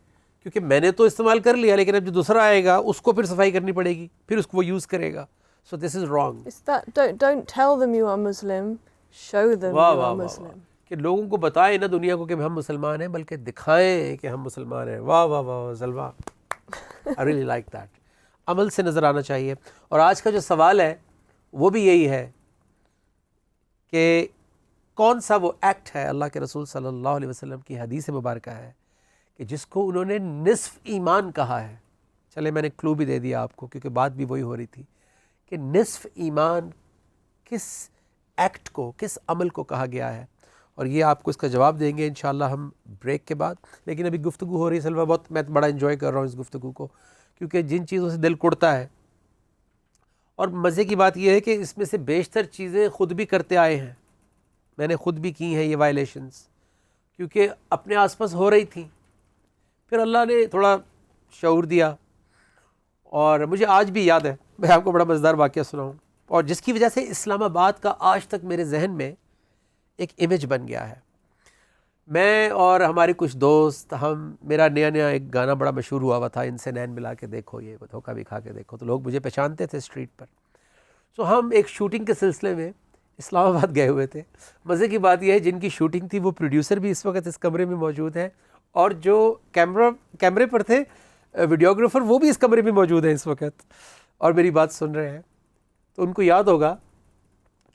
کیونکہ میں نے تو استعمال کر لیا، لیکن اب جو دوسرا آئے گا اس کو پھر صفائی کرنی پڑے گی، پھر اس کو وہ یوز کرے گا. So this is wrong. It's that don't tell them you are Muslim, show them you are Muslim. کہ لوگوں کو بتائیں نہ دنیا کو کہ ہم مسلمان ہیں، بلکہ دکھائیں کہ ہم مسلمان ہیں. واہ واہ واہ زلوا، I really like that. عمل سے نظر آنا چاہیے. اور آج کا جو سوال ہے وہ بھی یہی ہے کہ کون سا وہ ایکٹ ہے، اللہ کے رسول صلی اللہ علیہ وسلم کی حدیث مبارکہ ہے کہ جس کو انہوں نے نصف ایمان کہا ہے. چلے میں نے کلو بھی دے دیا آپ کو، کیونکہ بات بھی وہی ہو رہی تھی کہ نصف ایمان کس ایکٹ کو، کس عمل کو کہا گیا ہے. اور یہ آپ کو اس کا جواب دیں گے انشاءاللہ ہم بریک کے بعد. لیکن ابھی گفتگو ہو رہی ہے سلوا، بہت میں بڑا انجوائے کر رہا ہوں اس گفتگو کو، کیونکہ جن چیزوں سے دل کڑتا ہے، اور مزے کی بات یہ ہے کہ اس میں سے بیشتر چیزیں خود بھی کرتے آئے ہیں. میں نے خود بھی کی ہیں یہ وائلیشنز، کیونکہ اپنے آس پاس ہو رہی تھیں. پھر اللہ نے تھوڑا شعور دیا، اور مجھے آج بھی یاد ہے، میں آپ کو بڑا مزیدار واقعہ سناؤں، اور جس کی وجہ سے اسلام آباد کا آج تک میرے ذہن میں ایک امیج بن گیا ہے. میں اور ہمارے کچھ دوست، میرا نیا ایک گانا بڑا مشہور ہوا تھا، ان سے نین ملا کے دیکھو، یہ دھوکہ بھی کھا کے دیکھو، تو لوگ مجھے پہچانتے تھے اسٹریٹ پر. سو ہم ایک شوٹنگ کے سلسلے میں اسلام آباد گئے ہوئے تھے. مزے کی بات یہ ہے جن کی شوٹنگ تھی وہ پروڈیوسر بھی اس وقت اس کمرے میں موجود ہیں، اور جو کیمرے پر تھے ویڈیوگرافر وہ بھی اس کمرے میں موجود ہیں اس وقت اور میری بات سن رہے ہیں. تو ان کو یاد ہوگا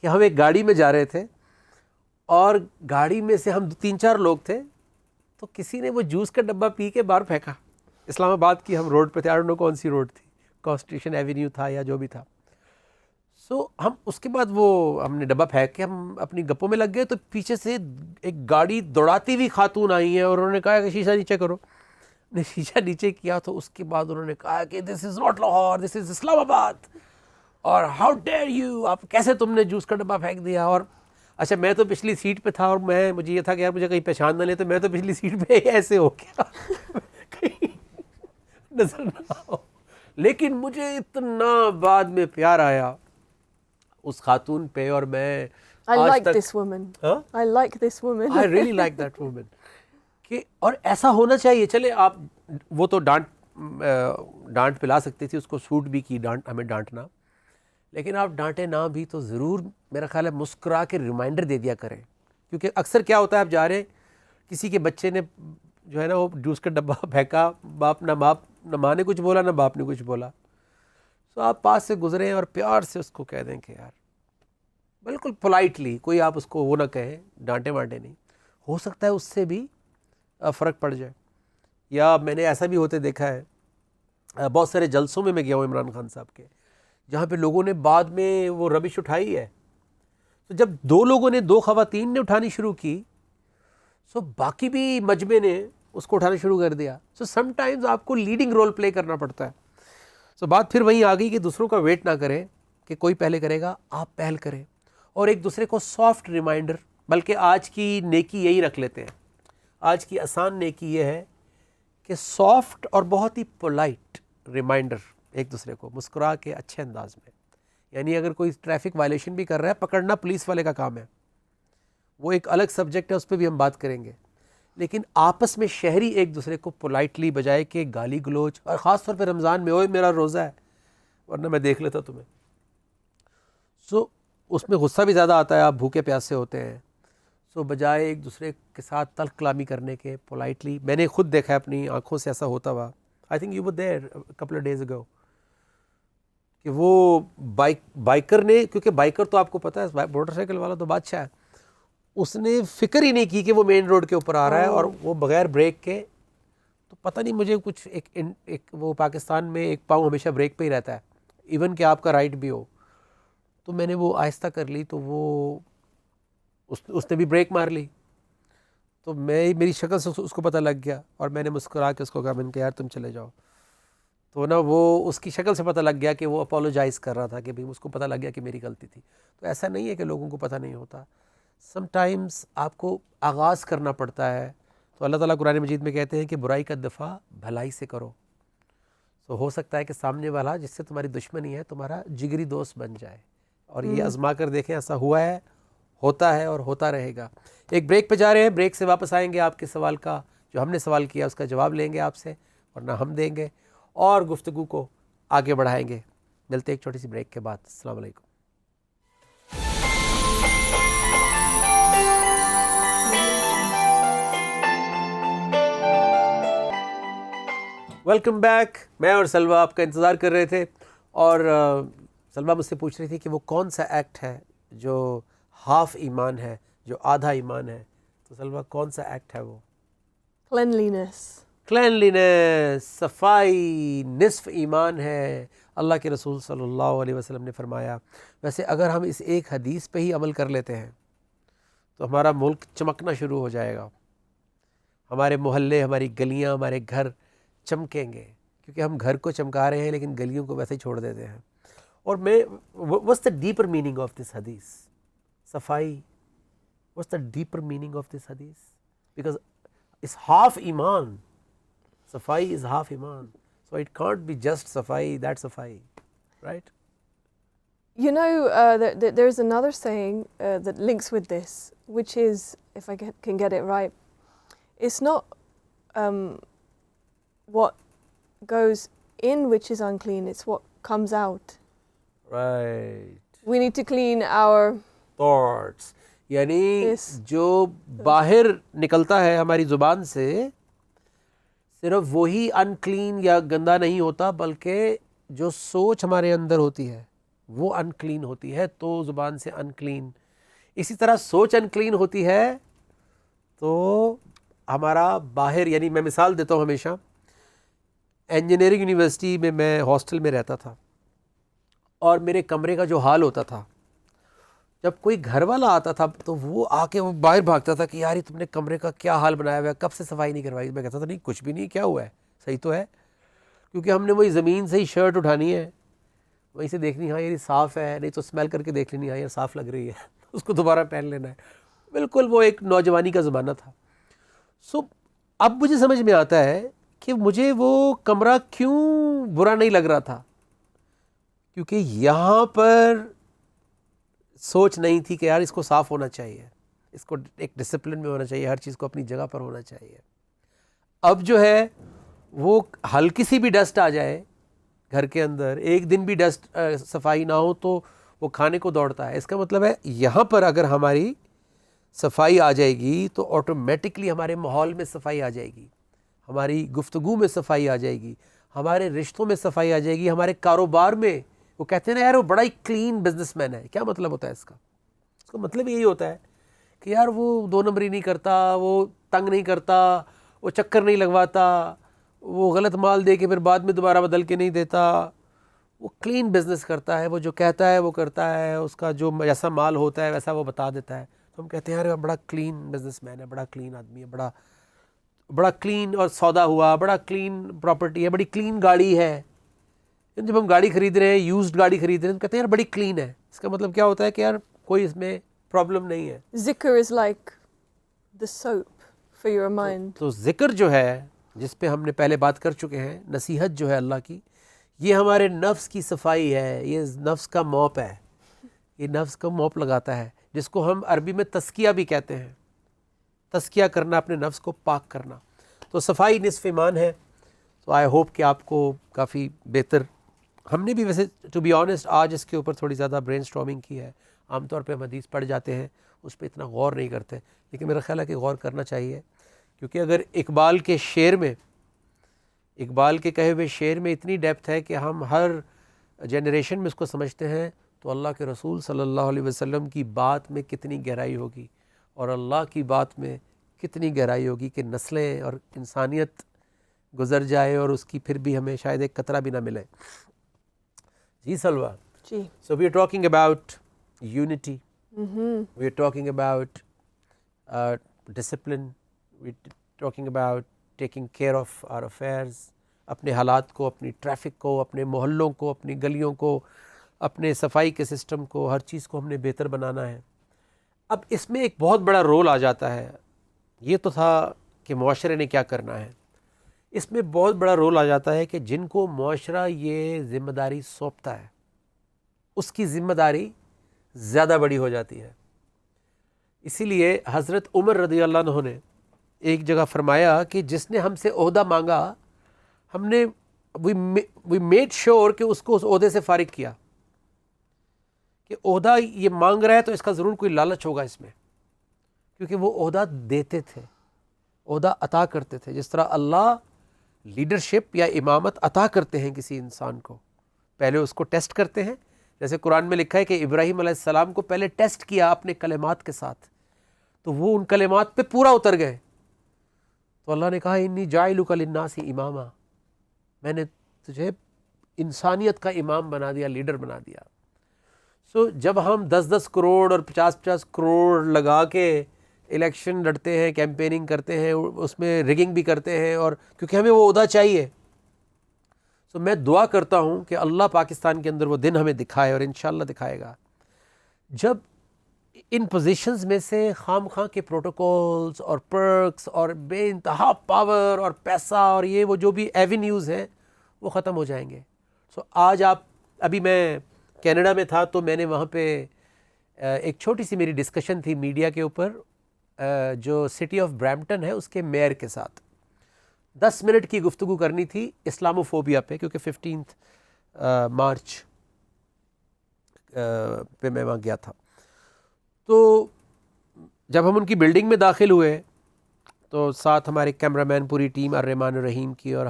کہ ہم ایک گاڑی میں جا رہے تھے، اور گاڑی میں سے ہم 3-4 لوگ تھے، تو کسی نے وہ جوس کا ڈبہ پی کے باہر پھینکا. اسلام آباد کی ہم روڈ پہ تھے، آئی ڈونٹ نو کون سی روڈ تھی، کانسٹیٹیوشن ایوینیو تھا یا جو بھی تھا. سو ہم اس کے بعد ہم نے ڈبہ پھینک کے ہم اپنی گپوں میں لگ گئے. تو پیچھے سے ایک گاڑی دوڑاتی ہوئی خاتون آئی ہیں، اور انہوں نے کہا کہ شیشہ نیچے کرو. نے شیشہ نیچے کیا تو اس کے بعد انہوں نے کہا کہ دس از ناٹ لاہور، دس از اسلام آباد، اور ہاؤ ڈیئر یو، آپ کیسے تم نے جوس کا ڈبہ پھینک دیا. اور اچھا میں تو پچھلی سیٹ پہ تھا، اور مجھے یہ تھا کہ یار مجھے کہیں پہچان نہ لے، تو میں تو پچھلی سیٹ پہ ایسے ہو گیا کہیں نظر نہ ہو. لیکن مجھے اتنا بعد میں پیار آیا اس خاتون پہ، اور میں I like this woman. I like this woman. I really like that woman. کہ اور ایسا ہونا چاہیے. چلے آپ وہ تو ڈانٹ پلا سکتی تھی، اس کو سوٹ بھی کی ہمیں ڈانٹنا، لیکن آپ ڈانٹے نہ بھی تو ضرور میرا خیال ہے مسکرا کے ریمائنڈر دے دیا کریں. کیونکہ اکثر کیا ہوتا ہے، آپ جا رہے کسی کے بچے نے جو ہے نا وہ جوس کا ڈبہ پھینکا، نہ ماں نے کچھ بولا نہ باپ نے کچھ بولا. تو آپ پاس سے گزریں اور پیار سے اس کو کہہ دیں کہ یار بالکل پولائٹلی، کوئی آپ اس کو وہ نہ کہیں، ڈانٹے وانٹے نہیں. ہو سکتا ہے اس سے بھی فرق پڑ جائے. یا میں نے ایسا بھی ہوتے دیکھا ہے، بہت سارے جلسوں میں گیا ہوں عمران خان صاحب کے، جہاں پہ لوگوں نے بعد میں وہ ربش اٹھائی ہے. تو جب 2 لوگوں نے 2 خواتین نے اٹھانی شروع کی، سو باقی بھی مجمع نے اس کو اٹھانا شروع کر دیا. سو سم ٹائمز آپ کو لیڈنگ رول پلے کرنا پڑتا ہے. سو بات پھر وہیں آ گئی کہ دوسروں کا ویٹ نہ کریں کہ کوئی پہلے کرے گا، آپ پہل کریں، اور ایک دوسرے کو سافٹ ریمائنڈر، بلکہ آج کی نیکی یہی رکھ لیتے ہیں. آج کی آسان نیکی یہ ہے کہ سافٹ اور بہت ہی پولائٹ ریمائنڈر ایک دوسرے کو مسکرا کے اچھے انداز میں. یعنی اگر کوئی ٹریفک وائلیشن بھی کر رہا ہے، پکڑنا پولیس والے کا کام ہے، وہ ایک الگ سبجیکٹ ہے، اس پہ بھی ہم بات کریں گے. لیکن آپس میں شہری ایک دوسرے کو پولائٹلی، بجائے کہ گالی گلوچ، اور خاص طور پہ رمضان میں، اوے میرا روزہ ہے ورنہ میں دیکھ لیتا تمہیں. سو اس میں غصہ بھی زیادہ آتا ہے، آپ بھوکے پیاسے ہوتے ہیں. سو بجائے ایک دوسرے کے ساتھ تلخ کلامی کرنے کے، پولائٹلی، میں نے خود دیکھا ہے اپنی آنکھوں سے ایسا ہوتا ہوا. I think you were there couple of days ago کہ وہ بائکر نے، کیونکہ بائکر تو آپ کو پتہ ہے موٹر سائیکل والا تو بادشاہ ہے، اس نے فکر ہی نہیں کی کہ وہ مین روڈ کے اوپر آ رہا ہے، اور وہ بغیر بریک کے. تو پتہ نہیں مجھے کچھ ایک وہ پاکستان میں ایک پاؤں ہمیشہ بریک پہ ہی رہتا ہے، ایون کہ آپ کا رائٹ بھی ہو. تو میں نے وہ آہستہ کر لی، تو وہ اس نے بھی بریک مار لی. تو میری شکل سے اس کو پتہ لگ گیا، اور میں نے مسکرا کے اس کو کہا، میں نے کہا یار تم چلے جاؤ. تو نا وہ اس کی شکل سے پتہ لگ گیا کہ وہ اپولوجائز کر رہا تھا، کہ بھئی اس کو پتہ لگ گیا کہ میری غلطی تھی. تو ایسا نہیں ہے کہ لوگوں کو پتہ نہیں ہوتا، سم ٹائمز آپ کو آغاز کرنا پڑتا ہے. تو اللہ تعالیٰ قرآن مجید میں کہتے ہیں کہ برائی کا دفاع بھلائی سے کرو. تو ہو سکتا ہے کہ سامنے والا جس سے تمہاری دشمنی ہے تمہارا جگری دوست بن جائے. اور یہ آزما کر دیکھیں، ایسا ہوا ہے، ہوتا ہے اور ہوتا رہے گا. ایک بریک پہ جا رہے ہیں، بریک سے واپس آئیں گے، آپ کے سوال کا جو ہم نے سوال کیا اس کا جواب لیں گے آپ سے، ورنہ ہم دیں گے، اور گفتگو کو آگے بڑھائیں گے. ملتے ایک چھوٹی سی بریک کے بعد. السلام علیکم. Welcome back. میں اور سلوہ آپ کا انتظار کر رہے تھے اور سلوہ مجھ سے پوچھ رہی تھی کہ وہ کون سا ایکٹ ہے جو ہاف ایمان ہے, جو آدھا ایمان ہے. تو سلوہ کون سا ایکٹ ہے وہ؟ Cleanliness. کلینلینس, صفائی نصف ایمان ہے. اللہ کے رسول صلی اللہ علیہ وسلم نے فرمایا. ویسے اگر ہم اس ایک حدیث پہ ہی عمل کر لیتے ہیں تو ہمارا ملک چمکنا شروع ہو جائے گا. ہمارے محلے, ہماری گلیاں, ہمارے گھر چمکیں گے, کیونکہ ہم گھر کو چمکا رہے ہیں لیکن گلیوں کو ویسے ہی چھوڑ دیتے ہیں. اور میں what's the deeper meaning of this hadith? صفائی, what's the deeper meaning of this hadith? Because it's half iman. صفائی is half iman. So it can't be just صفائی, that's صفائی, right? You know, there's another saying that links with this, which is, if I can get it right, it's not what goes in which is unclean, it's what comes out. Right. We need to clean our Thoughts. یعنی Yes. جو باہر نکلتا ہے ہماری زبان سے صرف وہی انکلین یا گندا نہیں ہوتا, بلکہ جو سوچ ہمارے اندر ہوتی ہے وہ انکلین ہوتی ہے, تو زبان سے انکلین. اسی طرح سوچ انکلین ہوتی ہے تو ہمارا باہر, یعنی میں مثال دیتا ہوں ہمیشہ, انجینئرنگ یونیورسٹی میں میں ہاسٹل میں رہتا تھا اور میرے کمرے کا جو حال ہوتا تھا, جب کوئی گھر والا آتا تھا تو وہ آ کے وہ باہر بھاگتا تھا کہ یار یہ تم نے کمرے کا کیا حال بنایا ہوا ہے, کب سے صفائی نہیں کروائی. میں کہتا تھا نہیں کچھ بھی نہیں, کیا ہوا ہے, صحیح تو ہے. کیونکہ ہم نے وہی زمین سے ہی شرٹ اٹھانی ہے, وہیں سے دیکھنی ہاں یہ صاف ہے, نہیں تو اسمیل کر کے دیکھ لینی ہاں یہ صاف لگ رہی ہے, اس کو دوبارہ پہن لینا ہے. بالکل وہ ایک نوجوانی کا زمانہ تھا. سو اب مجھے سمجھ میں آتا ہے کہ مجھے وہ کمرہ کیوں برا نہیں لگ رہا تھا, کیونکہ یہاں پر سوچ نہیں تھی کہ یار اس کو صاف ہونا چاہیے, اس کو ایک ڈسپلن میں ہونا چاہیے, ہر چیز کو اپنی جگہ پر ہونا چاہیے. اب جو ہے وہ ہلکی سی بھی ڈسٹ آ جائے گھر کے اندر, ایک دن بھی ڈسٹ صفائی نہ ہو تو وہ کھانے کو دوڑتا ہے. اس کا مطلب ہے یہاں پر اگر ہماری صفائی آ جائے گی تو آٹومیٹکلی ہمارے ماحول میں صفائی آ جائے گی, ہماری گفتگو میں صفائی آ جائے گی, ہمارے رشتوں میں صفائی آ جائے گی, ہمارے کاروبار میں. وہ کہتے ہیں نا یار وہ بڑا ہی کلین بزنس مین ہے. کیا مطلب ہوتا ہے اس کا؟ اس کا مطلب یہی ہوتا ہے کہ یار وہ دو نمبری نہیں کرتا, وہ تنگ نہیں کرتا, وہ چکر نہیں لگواتا, وہ غلط مال دے کے پھر بعد میں دوبارہ بدل کے نہیں دیتا, وہ کلین بزنس کرتا ہے, وہ جو کہتا ہے وہ کرتا ہے, اس کا جو جیسا مال ہوتا ہے ویسا وہ بتا دیتا ہے. تو ہم کہتے ہیں یار بڑا کلین بزنس مین ہے, بڑا کلین آدمی ہے, بڑا کلین اور سودا ہوا, بڑا کلین پراپرٹی ہے, بڑی کلین گاڑی ہے. جب ہم گاڑی خرید رہے ہیں, یوزڈ گاڑی خرید رہے ہیں, تو کہتے ہیں یار بڑی کلین ہے. اس کا مطلب کیا ہوتا ہے کہ یار کوئی اس میں پرابلم نہیں ہے. Zikr is like the soap for your mind. تو ذکر جو ہے جس پہ ہم نے پہلے بات کر چکے ہیں, نصیحت جو ہے اللہ کی, یہ ہمارے نفس کی صفائی ہے, یہ نفس کا موپ ہے, یہ نفس کا موپ لگاتا ہے, جس کو ہم عربی میں تزکیہ بھی کہتے ہیں. تزکیہ کرنا, اپنے نفس کو پاک کرنا. تو صفائی نصف ایمان ہے. تو آئی ہوپ کہ آپ کو کافی بہتر, ہم نے بھی ویسے ٹو بی آنیسٹ آج اس کے اوپر تھوڑی زیادہ برین اسٹارمنگ کی ہے. عام طور پہ ہم حدیث پڑھ جاتے ہیں, اس پہ اتنا غور نہیں کرتے, لیکن میرا خیال ہے کہ غور کرنا چاہیے. کیونکہ اگر اقبال کے شعر میں, اقبال کے کہے ہوئے شعر میں اتنی ڈیپتھ ہے کہ ہم ہر جنریشن میں اس کو سمجھتے ہیں, تو اللہ کے رسول صلی اللہ علیہ وسلم کی بات میں کتنی گہرائی ہوگی, اور اللہ کی بات میں کتنی گہرائی ہوگی کہ نسلیں اور انسانیت گزر جائے اور اس کی پھر بھی ہمیں شاید ایک قطرہ بھی نہ ملے. جی سلوہ, Gee. so we are talking about unity, we are talking about discipline, we are talking about taking care of our affairs, اپنے حالات کو, اپنی ٹریفک کو, اپنے محلوں کو, اپنی گلیوں کو, اپنے صفائی کے سسٹم کو, ہر چیز کو ہم نے بہتر بنانا ہے. اب اس میں ایک بہت بڑا رول آ جاتا ہے. یہ تو تھا کہ معاشرے نے کیا کرنا ہے. اس میں بہت بڑا رول آ جاتا ہے کہ جن کو معاشرہ یہ ذمہ داری سونپتا ہے, اس کی ذمہ داری زیادہ بڑی ہو جاتی ہے. اسی لیے حضرت عمر رضی اللہ عنہ نے ایک جگہ فرمایا کہ جس نے ہم سے عہدہ مانگا, ہم نے وی میڈ شیور کہ اس کو اس عہدے سے فارغ کیا, کہ عہدہ یہ مانگ رہا ہے تو اس کا ضرور کوئی لالچ ہوگا اس میں, کیونکہ وہ عہدہ دیتے تھے, عہدہ عطا کرتے تھے. جس طرح اللہ لیڈرشپ یا امامت عطا کرتے ہیں کسی انسان کو، پہلے اس کو ٹیسٹ کرتے ہیں. جیسے قرآن میں لکھا ہے کہ ابراہیم علیہ السلام کو پہلے ٹیسٹ کیا اپنے کلمات کے ساتھ، تو وہ ان کلمات پہ پورا اتر گئے. تو اللہ نے کہا انی جاعلک للناس اماما، میں نے تجھے انسانیت کا امام بنا دیا، لیڈر بنا دیا. سو جب ہم 10 کروڑ اور 50 کروڑ لگا کے الیکشن لڑتے ہیں، کیمپیننگ کرتے ہیں، اس میں ریگنگ بھی کرتے ہیں، اور کیونکہ ہمیں وہ عہدہ چاہیے، سو میں دعا کرتا ہوں کہ اللہ پاکستان کے اندر وہ دن ہمیں دکھائے، اور انشاءاللہ دکھائے گا، جب ان پوزیشنز میں سے خام خواہ کے پروٹوکولز اور پرکس اور بے انتہا پاور اور پیسہ اور یہ وہ جو بھی ایونیوز ہیں وہ ختم ہو جائیں گے. سو آج ابھی میں کینیڈا میں تھا، تو میں نے وہاں پہ ایک چھوٹی سی میری ڈسکشن تھی میڈیا کے اوپر، جو سٹی آف برامپٹن ہے اس کے میئر کے ساتھ 10 منٹ کی گفتگو کرنی تھی اسلاموفوبیا پہ، کیونکہ 15 مارچ پہ میں وہاں گیا تھا. تو جب ہم ان کی بلڈنگ میں داخل ہوئے تو ساتھ ہمارے کیمرہ مین پوری ٹیم الرحمن الرحیم کی، اور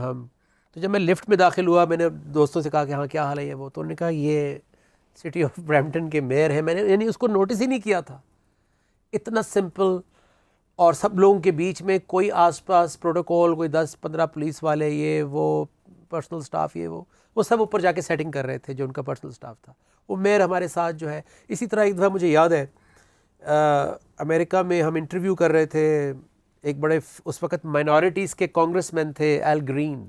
تو جب میں لفٹ میں داخل ہوا میں نے دوستوں سے کہا کہ ہاں کیا حال ہے یہ وہ، تو انہوں نے کہا یہ سٹی آف برامپٹن کے میئر ہیں. میں نے یعنی اس کو نوٹس ہی نہیں کیا تھا، اتنا سمپل، اور سب لوگوں کے بیچ میں کوئی آس پاس پروٹوکول، کوئی 10-15 پولیس والے، یہ وہ پرسنل سٹاف، یہ وہ سب اوپر جا کے سیٹنگ کر رہے تھے جو ان کا پرسنل سٹاف تھا. وہ میئر ہمارے ساتھ جو ہے. اسی طرح ایک دفعہ مجھے یاد ہے امریکہ میں ہم انٹرویو کر رہے تھے ایک بڑے اس وقت مائنورٹیز کے کانگریس مین تھے ایل گرین.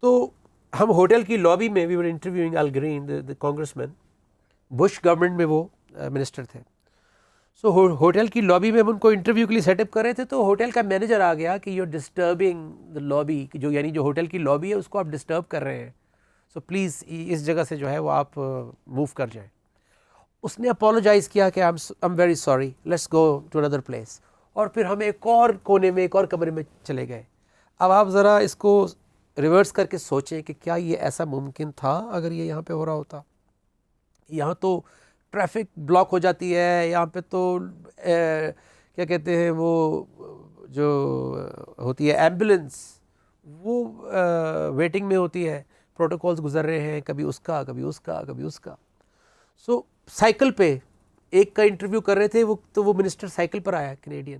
تو ہم ہوٹل کی لابی میں وی ور انٹرویوئنگ ایل گرین دی کانگریس مین، بش گورنمنٹ میں وہ منسٹر تھے. سو ہوٹل کی لابی میں ہم ان کو انٹرویو کے لیے سیٹ اپ کر رہے تھے، تو ہوٹل کا مینیجر آ گیا کہ you are disturbing the lobby, یعنی جو ہوٹل کی لابی ہے اس کو آپ ڈسٹرب کر رہے ہیں، سو پلیز اس جگہ سے جو ہے وہ آپ موو کر جائیں. اس نے اپولوجائز کیا کہ I'm very sorry, let's go to another place، اور پھر ہم ایک اور کونے میں، ایک اور کمرے میں چلے گئے. اب آپ ذرا اس کو ریورس کر کے سوچیں کہ کیا یہ ایسا ممکن تھا اگر یہ یہاں پہ ہو رہا ہوتا؟ یہاں تو ٹریفک بلاک ہو جاتی ہے، یہاں پہ تو کیا کہتے ہیں وہ جو ہوتی ہے ایمبولنس، وہ ویٹنگ میں ہوتی ہے، پروٹوکولز گزر رہے ہیں، کبھی اس کا کبھی اس کا کبھی اس کا. سو سائیکل پہ ایک کا انٹرویو کر رہے تھے، وہ منسٹر سائیکل پر آیا کینیڈین،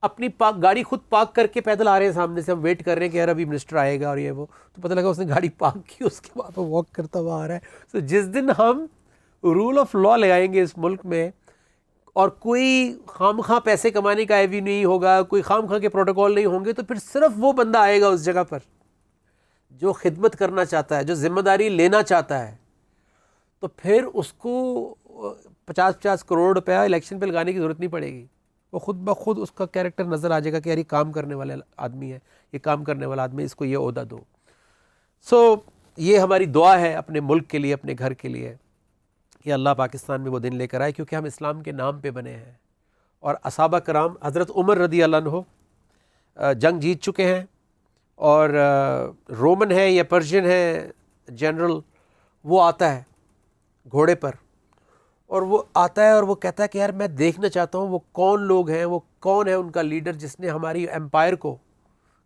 اپنی گاڑی خود پارک کر کے پیدل آ رہے ہیں سامنے سے. ہم ویٹ کر رہے ہیں کہ یار ابھی منسٹر آئے گا اور یہ وہ، تو پتہ لگا اس نے گاڑی پارک کی، اس کے بعد وہ واک کرتا ہوا آ رہا ہے. سو جس دن ہم رول آف لا لگائیں گے اس ملک میں، اور کوئی خام خواہ پیسے کمانے کا ایوی نہیں ہوگا، کوئی خام خواہ کے پروٹوکول نہیں ہوں گے، تو پھر صرف وہ بندہ آئے گا اس جگہ پر جو خدمت کرنا چاہتا ہے، جو ذمہ داری لینا چاہتا ہے. تو پھر اس کو 50 کروڑ روپیہ الیکشن پہ لگانے کی ضرورت نہیں پڑے گی، وہ خود بخود اس کا کیریکٹر نظر آ جائے گا کہ یار یہ کام کرنے والا آدمی ہے، یہ کام کرنے والا آدمی، اس کو یہ عہدہ دو. سو یہ ہماری دعا ہے اپنے ملک کے لیے، اپنے گھر کے لیے، کہ اللہ پاکستان میں وہ دن لے کر آئے، کیونکہ ہم اسلام کے نام پہ بنے ہیں. اور اصحابہ کرام، حضرت عمر رضی اللہ عنہ جنگ جیت چکے ہیں، اور رومن ہے یا پرشین ہے جنرل، وہ آتا ہے گھوڑے پر، اور وہ آتا ہے اور وہ کہتا ہے کہ یار میں دیکھنا چاہتا ہوں وہ کون لوگ ہیں، وہ کون ہے ان کا لیڈر جس نے ہماری امپائر کو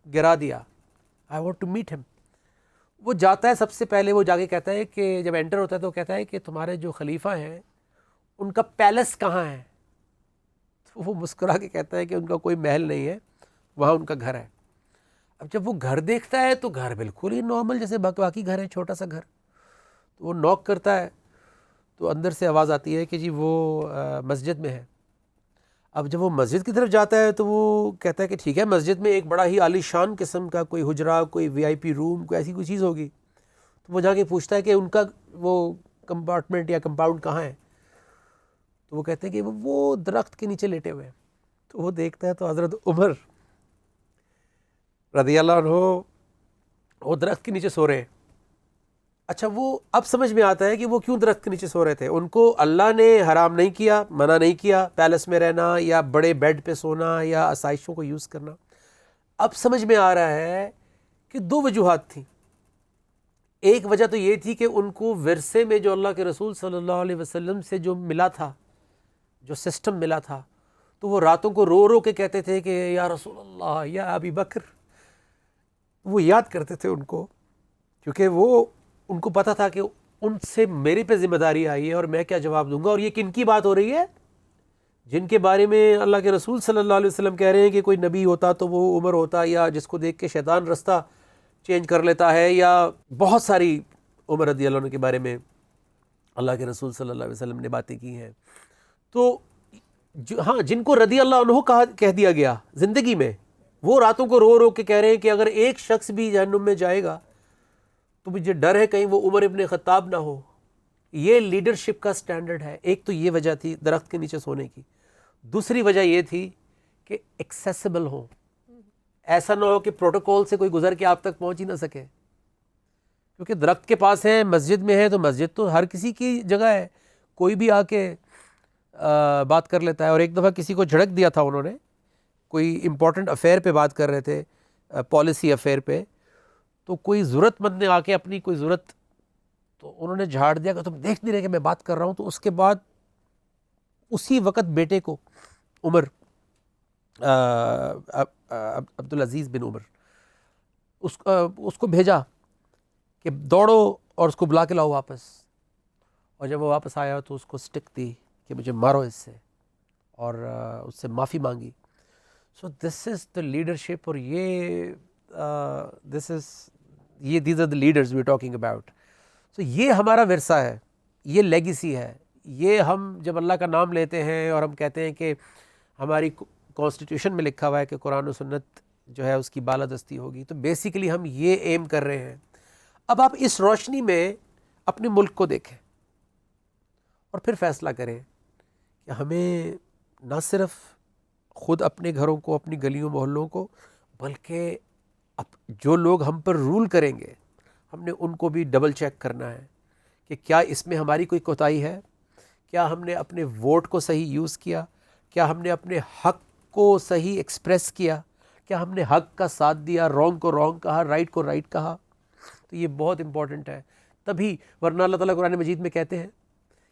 گرا دیا. آئی وانٹ ٹو میٹ ہم. وہ جاتا ہے، سب سے پہلے وہ جا کے کہتا ہے کہ جب انٹر ہوتا ہے تو کہتا ہے کہ تمہارے جو خلیفہ ہیں ان کا پیلس کہاں ہے؟ تو وہ مسکرا کے کہتا ہے کہ ان کا کوئی محل نہیں ہے، وہاں ان کا گھر ہے. اب جب وہ گھر دیکھتا ہے تو گھر بالکل ہی نارمل جیسے باقی گھر ہے، چھوٹا سا گھر. تو وہ نوک کرتا ہے تو اندر سے آواز آتی ہے کہ جی وہ مسجد میں ہے. اب جب وہ مسجد کی طرف جاتا ہے تو وہ کہتا ہے کہ ٹھیک ہے، مسجد میں ایک بڑا ہی عالی شان قسم کا کوئی حجرہ، کوئی VIP روم، کوئی ایسی کوئی چیز ہوگی. تو وہ جا کے پوچھتا ہے کہ ان کا وہ کمپارٹمنٹ یا کمپاؤنڈ کہاں ہے؟ تو وہ کہتے ہیں کہ وہ درخت کے نیچے لیٹے ہوئے ہیں. تو وہ دیکھتا ہے تو حضرت عمر رضی اللہ عنہ وہ درخت کے نیچے سو رہے ہیں. اچھا، وہ اب سمجھ میں آتا ہے کہ وہ کیوں درخت کے نیچے سو رہے تھے. ان کو اللہ نے حرام نہیں کیا، منع نہیں کیا پیلس میں رہنا یا بڑے بیڈ پہ سونا یا آسائشوں کو یوز کرنا. اب سمجھ میں آ رہا ہے کہ 2 وجوہات تھیں. ایک وجہ تو یہ تھی کہ ان کو ورثے میں جو اللہ کے رسول صلی اللہ علیہ وسلم سے جو ملا تھا، جو سسٹم ملا تھا، تو وہ راتوں کو رو رو کے کہتے تھے کہ یا رسول اللہ، یا ابی بکر، وہ یاد کرتے تھے ان کو، کیونکہ وہ ان کو پتہ تھا کہ ان سے میرے پہ ذمہ داری آئی ہے اور میں کیا جواب دوں گا. اور یہ کن کی بات ہو رہی ہے؟ جن کے بارے میں اللہ کے رسول صلی اللہ علیہ وسلم کہہ رہے ہیں کہ کوئی نبی ہوتا تو وہ عمر ہوتا، یا جس کو دیکھ کے شیطان رستہ چینج کر لیتا ہے، یا بہت ساری عمر رضی اللہ عنہ کے بارے میں اللہ کے رسول صلی اللہ علیہ وسلم نے باتیں کی ہیں. تو ہاں، جن کو رضی اللہ عنہ کہہ دیا گیا زندگی میں، وہ راتوں کو رو رو کے کہہ رہے ہیں کہ اگر ایک شخص بھی جہنم میں جائے گا تو مجھے ڈر ہے کہیں وہ عمر ابن خطاب نہ ہو. یہ لیڈرشپ کا سٹینڈرڈ ہے. ایک تو یہ وجہ تھی درخت کے نیچے سونے کی. دوسری وجہ یہ تھی کہ ایکسیسیبل ہوں، ایسا نہ ہو کہ پروٹوکول سے کوئی گزر کے آپ تک پہنچ ہی نہ سکے، کیونکہ درخت کے پاس ہے، مسجد میں ہے، تو مسجد تو ہر کسی کی جگہ ہے، کوئی بھی آ کے بات کر لیتا ہے. اور ایک دفعہ کسی کو جھڑک دیا تھا انہوں نے، کوئی امپورٹنٹ افیئر پہ بات کر رہے تھے، پالیسی افیئر پہ، تو کوئی ضرورت مند نے آ کے اپنی کوئی ضرورت، تو انہوں نے جھاڑ دیا کہ تم دیکھ نہیں رہے کہ میں بات کر رہا ہوں. تو اس کے بعد اسی وقت بیٹے کو، عمر عبدالعزیز بن عمر، اس کو بھیجا کہ دوڑو اور اس کو بلا کے لاؤ واپس. اور جب وہ واپس آیا تو اس کو سٹک دی کہ مجھے مارو اس سے، اور اس سے معافی مانگی. So this is the leadership. اور یہ these are the leaders we talking about. So یہ ہمارا ورثہ ہے، یہ لیگیسی ہے. یہ ہم جب اللہ کا نام لیتے ہیں اور ہم کہتے ہیں کہ ہماری کانسٹیٹیوشن میں لکھا ہوا ہے کہ قرآن و سنت جو ہے اس کی بالادستی ہوگی، تو بیسیکلی ہم یہ ایم کر رہے ہیں. اب آپ اس روشنی میں اپنے ملک کو دیکھیں اور پھر فیصلہ کریں کہ ہمیں نہ صرف خود اپنے گھروں کو، اپنی گلیوں محلوں کو، بلکہ جو لوگ ہم پر رول کریں گے ہم نے ان کو بھی ڈبل چیک کرنا ہے کہ کیا اس میں ہماری کوئی کوتاہی ہے، کیا ہم نے اپنے ووٹ کو صحیح یوز کیا، کیا ہم نے اپنے حق کو صحیح ایکسپریس کیا، کیا ہم نے حق کا ساتھ دیا، رونگ کو رونگ کہا، رائٹ کو رائٹ کہا. تو یہ بہت امپورٹنٹ ہے. تبھی، ورنہ اللہ تعالیٰ قرآن مجید میں کہتے ہیں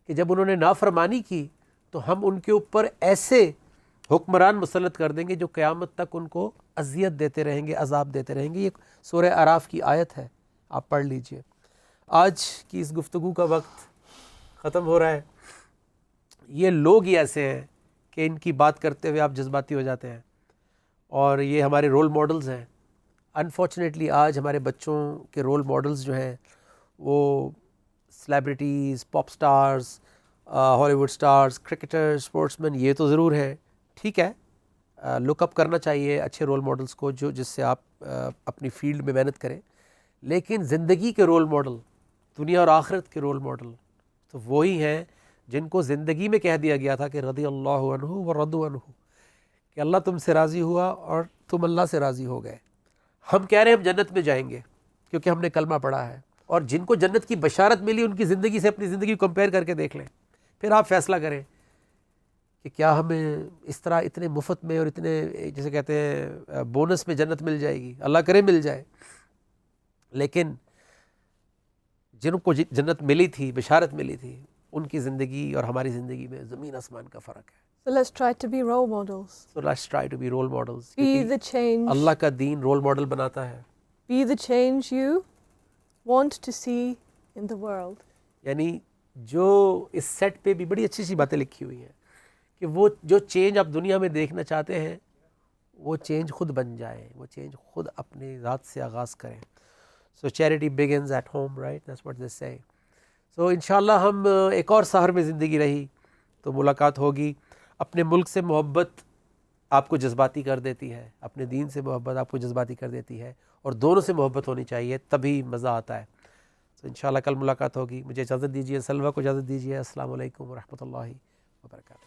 کہ جب انہوں نے نافرمانی کی تو ہم ان کے اوپر ایسے حکمران مسلط کر دیں گے جو قیامت تک ان کو اذیت دیتے رہیں گے، عذاب دیتے رہیں گے. یہ سورہ اعراف کی آیت ہے، آپ پڑھ لیجئے. آج کی اس گفتگو کا وقت ختم ہو رہا ہے. یہ لوگ ہی ایسے ہیں کہ ان کی بات کرتے ہوئے آپ جذباتی ہو جاتے ہیں، اور یہ ہمارے رول ماڈلز ہیں. انفارچونیٹلی آج ہمارے بچوں کے رول ماڈلز جو ہیں وہ سیلیبریٹیز، پاپ سٹارز، ہالی ووڈ سٹارز، کرکٹر، اسپورٹس مین، یہ تو ضرور ہے. ٹھیک ہے، لک اپ کرنا چاہیے اچھے رول ماڈلز کو جس سے آپ اپنی فیلڈ میں محنت کریں. لیکن زندگی کے رول ماڈل، دنیا اور آخرت کے رول ماڈل تو وہی ہیں جن کو زندگی میں کہہ دیا گیا تھا کہ رضی اللہ عنہ ورضوا عنہ، کہ اللہ تم سے راضی ہوا اور تم اللہ سے راضی ہو گئے. ہم کہہ رہے ہیں ہم جنت میں جائیں گے کیونکہ ہم نے کلمہ پڑھا ہے، اور جن کو جنت کی بشارت ملی ان کی زندگی سے اپنی زندگی کو کمپیئر کر کے دیکھ لیں. پھر آپ فیصلہ کریں کہ کیا ہمیں اس طرح اتنے مفت میں اور اتنے جسے کہتے ہیں بونس میں جنت مل جائے گی. اللہ کرے مل جائے. لیکن جن کو جنت ملی تھی، بشارت ملی تھی، ان کی زندگی اور ہماری زندگی میں زمین آسمان کا فرق ہے. So let's try to be role models. So let's try to be role models. Be the change. اللہ کا دین رول ماڈل بناتا ہے. Be the change you want to see in the world. یعنی جو اس سیٹ پہ بھی بڑی اچھی سی باتیں لکھی ہوئی ہیں کہ وہ جو چینج آپ دنیا میں دیکھنا چاہتے ہیں وہ چینج خود بن جائے، وہ چینج خود اپنے ذات سے آغاز کریں. So charity begins at home, right? That's what they say. So انشاءاللہ ہم ایک اور سحر میں زندگی رہی تو ملاقات ہوگی. اپنے ملک سے محبت آپ کو جذباتی کر دیتی ہے، اپنے دین سے محبت آپ کو جذباتی کر دیتی ہے، اور دونوں سے محبت ہونی چاہیے، تبھی مزہ آتا ہے. تو انشاءاللہ کل ملاقات ہوگی. مجھے اجازت دیجیے، سلوہ کو اجازت دیجیے. السلام علیکم ورحمۃ اللہ وبرکاتہ.